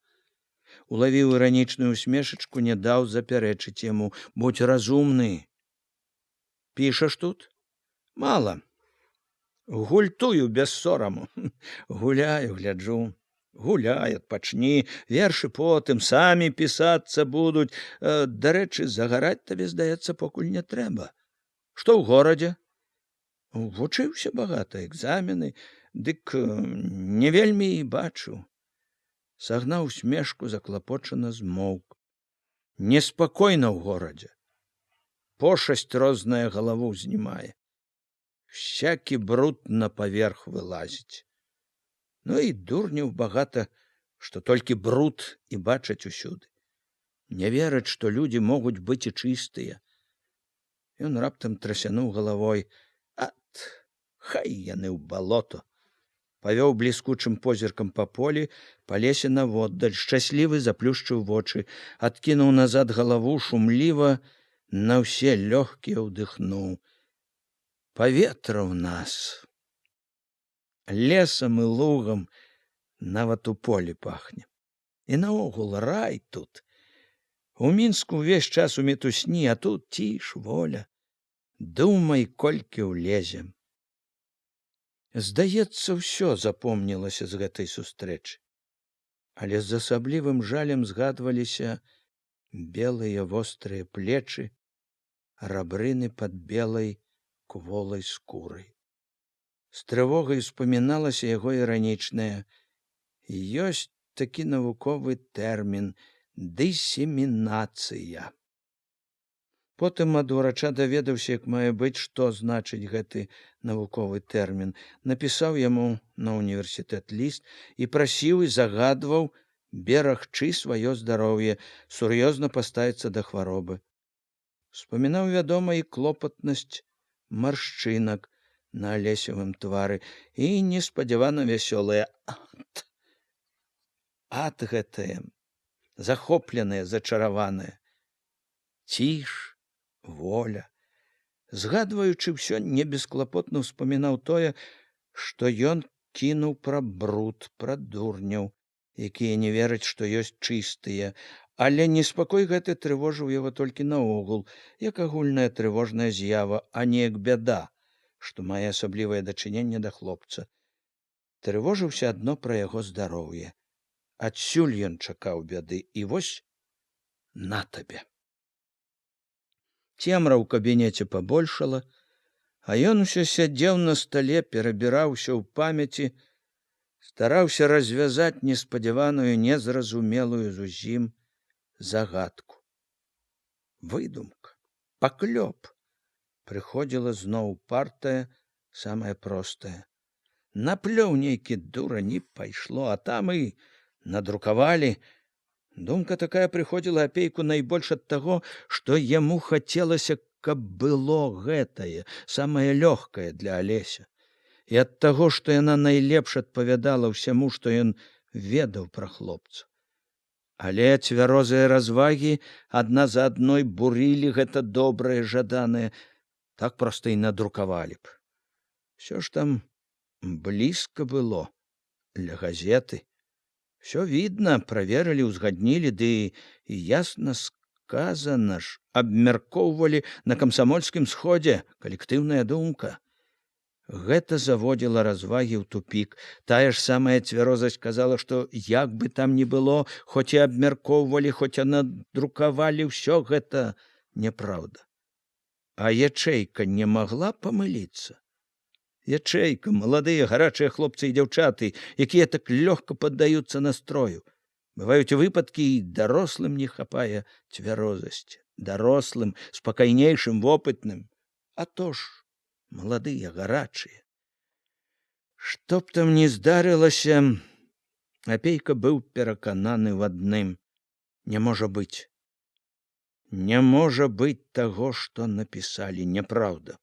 Улавіў іранічную усмешачку, не даў запярэчыць яму. Будзь разумны. Пішаш тут? Мала. Гультую без сораму. Гуляю, гляджу. Гуляй, адпачні, вершы потым, самі пісацца будуць. Дарэчы, загараць табе, здаецца, покуль не трэба. Што ў горадзе? Вучыўся багата, экзамены, дык не вельмі і бачу. Сагнаў усмешку, заклапочана змоўк. Неспакойна ў горадзе. Пошасць розная галаву знімае. Всякі бруд на паверх вылазіць. Ну і дурняў багата, што толькі бруд і бачаць усюды. Не вераць, што людзі могуць быць і чыстыя. Ён раптам трасянуў галавой. Хай яны ў балото. Павёў бліскучым позіркам па полі, па лесе наводдаль, шчаслівы заплюшчыў вочы, адкінуў назад галаву, шумліва на ўсе лёгкія ўдыхнуў. Паветра ў нас. Лесам і лугам нават у полі пахне. І наогул рай тут. У Мінску ўвесь час у мітусні, а тут ціш, воля. Думай, колькі ўлезем. Здаецца, ўсё запомнілася з гэтай сустрэчы. Але з асаблівым жалем згадваліся белыя вострыя плечы, рабрыны пад белай кволай скурай. З трывогай успаміналася яго іранічнае. Ёсць такі навуковы тэрмін дысемінацыя. Потым ад урача даведаўся, як мае быць, што значыць гэты навуковы тэрмін. Напісаў яму на універсітэт ліст і прасіў і загадваў берагчы сваё здароўе, сур'ёзна паставіцца да хваробы. Успамінаў, вядома, і клопатнасць маршчынак на алесевым твары і неспадзявана вясёлыя ад гэтае, захопленае, зачараванае. Ціш, воля. Згадваючы ўсё, небесклапотна ўспамінаў тое, што ён кінуў пра бруд, пра дурняў, якія не вераць, што ёсць чыстыя, але неспакой гэты трывожыў яго толькі наогул, як агульная трывожная з'ява, а не як бяда, што мае асаблівае дачыненне да хлопца. Трывожыўся адно пра яго здароўе. Адсюль ён чакаў бяды, і вось на табе. Цемра ў кабінеце пабольшала, а ён усё сядзеў на стале, перабіраўся ў памяці, стараўся развязаць неспадзяваную, незразумелую зусім загадку. Выдумка, паклёп. Прыходзіла зноў партая, самая простая. Наплёў нейкі дурань і пайшло, а там і надрукавалі. Думка такая прыходзіла апейку найбольш ад таго, што яму хацелася, каб было гэтае, самае лёгкае для Алеся. І ад таго, што яна найлепш адпавядала ўсяму, што ён ведаў пра хлопца. Але цвярозыя развагі адна за адной бурылі гэта добрае, жаданае, так проста і надрукавалі б. Всё ж там блізка было ля газеты. Всё видно, праверылі, узгаднілі, ды і ясна сказана ж, абмяркоўвалі на камсамольскім сходзе, калектыўная думка. Гэта заводзіла развагі ў тупік. Тая ж самая цвярозасць казала, што як бы там ні было, хоць і абмяркоўвалі, хоць і надрукавалі, ўсё гэта няпраўда. А ячэйка не магла памыліцца? Ячэйка, маладыя гарачыя хлопцы і дзяўчаты, якія так лёгка паддаюцца настрою. Бываюць выпадкі, і дарослым не хапае цвярозасці. Дарослым, спакайнейшым, вопытным. А то ж, маладыя, гарачыя. Што б там ні здарылася, Апейка быў перакананы в адным. Не можа быць. Не можа быць таго, што напісалі, няпраўда.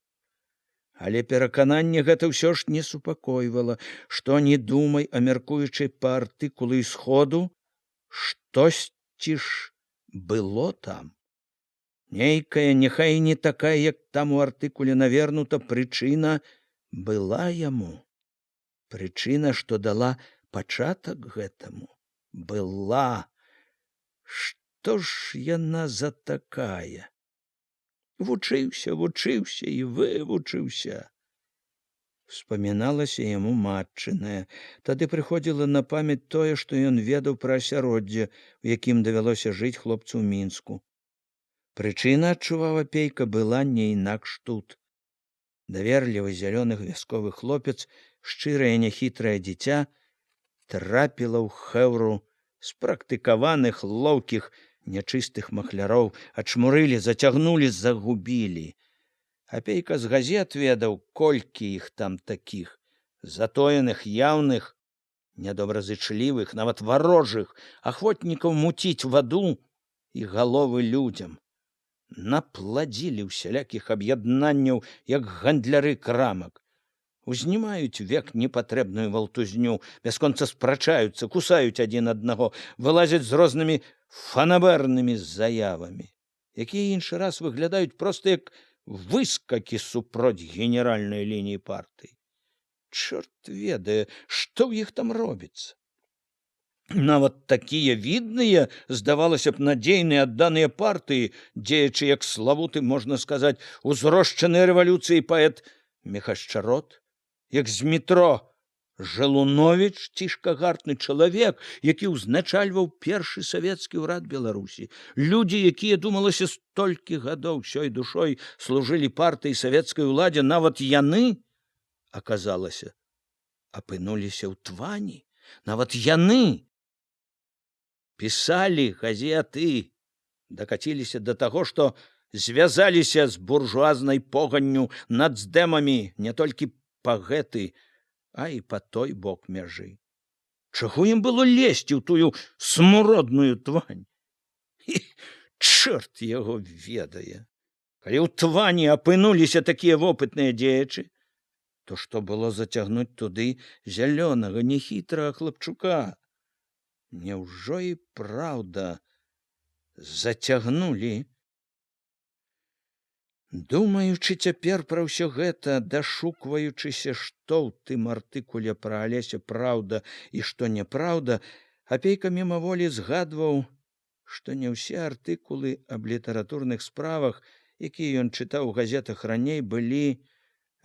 Але перакананне гэта ўсё ж не супакойвала, што не думай, а мяркуючы па артыкулы сходу, штосьці ж было там. Нейкая, няхай не такая, як там у артыкуле навернута, прычына была яму. Прычына, што дала пачатак гэтаму, была. Што ж яна за такая? Вучыўся і вывучыўся. Вспаміналася яму матчынае. Тады прыходзіла на памяць тое, што ён ведаў пра асяроддзе, у якім давялося жыць хлопцу ў Мінску. Прычына, адчуваў Апейка, была не інакш тут. Даверлівы зялёны вясковы хлопец, шчырае няхітрае дзіця, трапіла ў хэўру спрактыкаваных, лоўкіх, нячыстых махляроў, ачмурылі, зацягнулі, загубілі. Апейка з газет ведаў, колькі іх там такіх, затоеных, яўных, нядобразычлівых, нават варожых, ахвотнікаў муціць ваду і галовы людзям. Напладзілі ўсялякіх аб'яднанняў, як гандляры крамак. Узнімаюць век непатрэбную валтузню, бясконца спрачаюцца, кусаюць адзін аднаго, вылазяць з рознымі фанабэрнымі заявамі, якія іншы раз выглядаюць проста як выскакі супроць генеральнай лініі партыі. Чорт ведае, што ў іх там робіцца. Нават такія відныя, здавалася б, надзейныя адданыя партыі, дзеячы, як славуты, можна сказаць, узрошчаны рэвалюцыяй паэт Мехашчарот, як з метро Жалуновіч, цішкагартны чалавек, які ўзначальваў першы савецкі ўрад Беларусі. Людзі, якія, думалася, столькі гадоў сёй душой служылі партыі савецкай уладзе, нават яны, аказалася, апынуліся ў твані. Нават яны пісалі газеты, дакаціліся да таго, што звязаліся з буржуазнай поганню нацдэмамі не толькі па гэты, а і па той бок мяжы. Чаго ім было лезці ў тую смуродную твань? І чорт яго ведае. Калі ў твані апынуліся такія вопытныя дзеячы, то што было зацягнуць туды зялёнага, нехітрага хлапчука? Няўжо і праўда зацягнулі? Думаючы цяпер пра ўсё гэта, дашукваючыся, што ў тым артыкуле пра Алеся праўда і што няпраўда, Апейка мімаволі згадваў, што не ўсе артыкулы аб літаратурных справах, якія ён чытаў у газетах раней, былі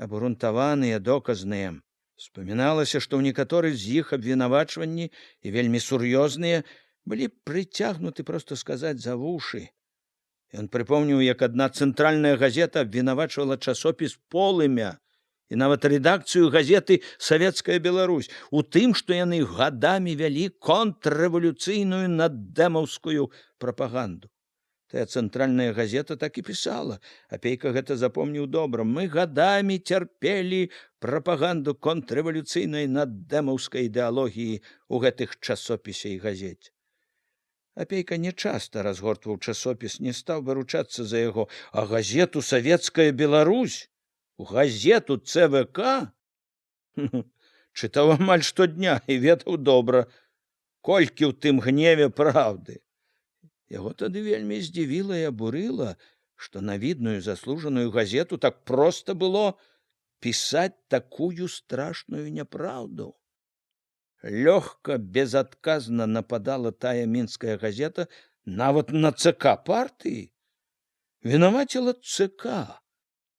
абгрунтаваныя, доказныя. Успаміналася, што ў некаторых з іх абвінавачванні, і вельмі сур'ёзныя, былі прыцягнуты, проста сказаць, за вушы. Ён прыпомніў, як адна цэнтральная газета абвінавачвала часопіс «Полымя» і нават рэдакцыю газеты «Савецкая Беларусь» у тым, што яны гадамі вялі контррэвалюцыйную наддэмаўскую прапаганду. Тая цэнтральная газета так і пісала. Апейка гэта запомніў добра. Мы гадамі цярпелі прапаганду контррэвалюцыйнай наддэмаўскай ідэалогіі ў гэтых часопісе і газеце. Апейка нечаста разгортваў часопіс, не стаў бы ручацца за яго, а газету «Савецкая Беларусь», газету ЦВК чытаў амаль штодня і ведаў добра, колькі ў тым гневе праўды. Яго тады вельмі здзівіла і абурыла, што на відную заслужаную газету так проста было пісаць такую страшную няпраўду. Лёгка, безадказна нападала тая мінская газета нават на ЦК партыі. Вінаваціла ЦК,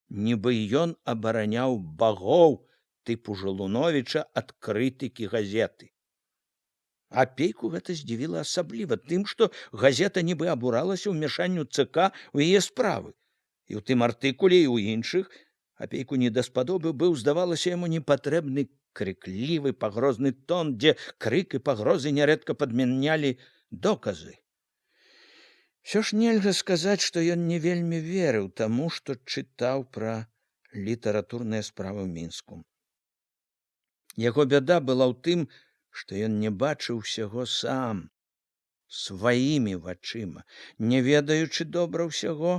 нібы ён абараняў багоў тыпу Жалуновіча ад крытыкі газеты. Апейку гэта здзівіла асабліва тым, што газета нібы абуралася ўмяшанню ЦК ў яе справы. І ў тым артыкуле, і ў іншых апейку не даспадобы быў, здавалася яму, непатрэбны крыклівы пагрозны тон, дзе крык і пагрозы нярэдка падмянялі доказы. Усё ж нельга сказаць, што ён не вельмі верыў таму, што чытаў пра літаратурныя справы ў Мінску. Яго бяда была ў тым, што ён не бачыў усяго сам, сваімі вачыма. Не ведаючы добра ўсяго,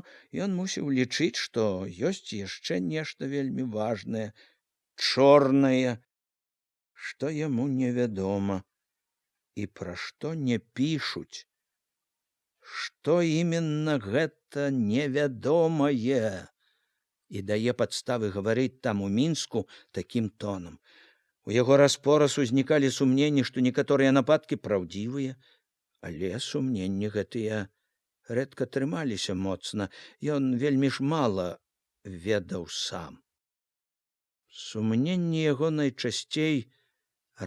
ён мусіў лічыць, што ёсць яшчэ нешта вельмі важнае, чорнае, што яму невядома і пра што не пішуць. Што іменна гэта невядомае і дае падставы гаварыць там у Мінску такім тонам. У яго раз-пораз узнікалі сумненні, што некаторыя нападкі праўдзівыя, але сумненні гэтыя рэдка трымаліся моцна, ён вельмі ж мала ведаў сам. Сумненні яго найчасцей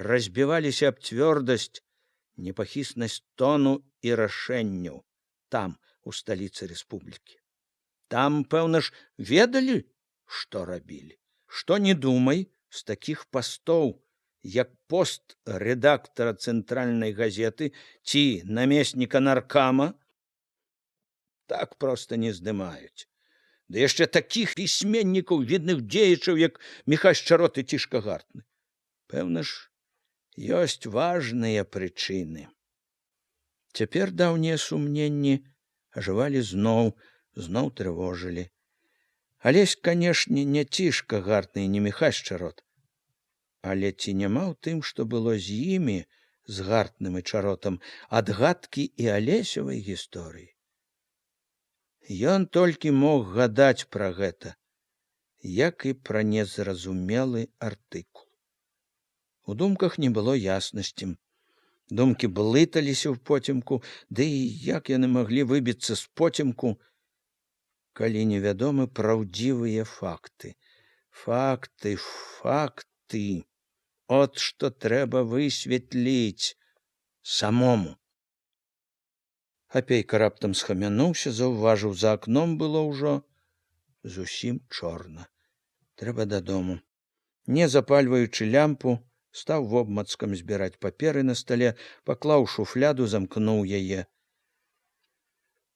разбіваліся аб цвёрдасць, непахіснасць тону і рашэнняў там, у сталіцы рэспублікі. Там, пэўна ж, ведалі, што рабілі. Што не думай, з такіх пастоў, як пост рэдактара цэнтральнай газеты ці намесніка наркама, так проста не здымаюць. Ды яшчэ такіх пісьменнікаў, відных дзеячаў, як Міхась Чарот і Цішка Гартны. Пэўна ж, ёсць важныя прычыны. Цяпер даўнія сумненні ажывалі зноў трывожылі. Алесь, канешне, не Цішка Гартны і не Міхась Чарот. Але ці няма ў тым, што было з імі, з Гартным і Чаротам, адгадкі і Алесевай гісторыі? Ён толькі мог гадаць пра гэта, як і пра незразумелы артыкул. У думках не было яснасці. Думкі блыталіся ў поцемку, ды і як яны маглі выбіцца з поцемку, калі невядомы праўдзівыя факты. Факты. От што трэба высветліць самому. Апейка раптам схамянуўся, заўважыў, за акном было ўжо зусім чорна. Трэба дадому. Не запальваючы лямпу, стаў вобмацкам збіраць паперы на стале, паклаў шуфляду, замкнуў яе.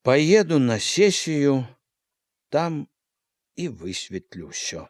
Паеду на сесію, там і высветлю ўсё.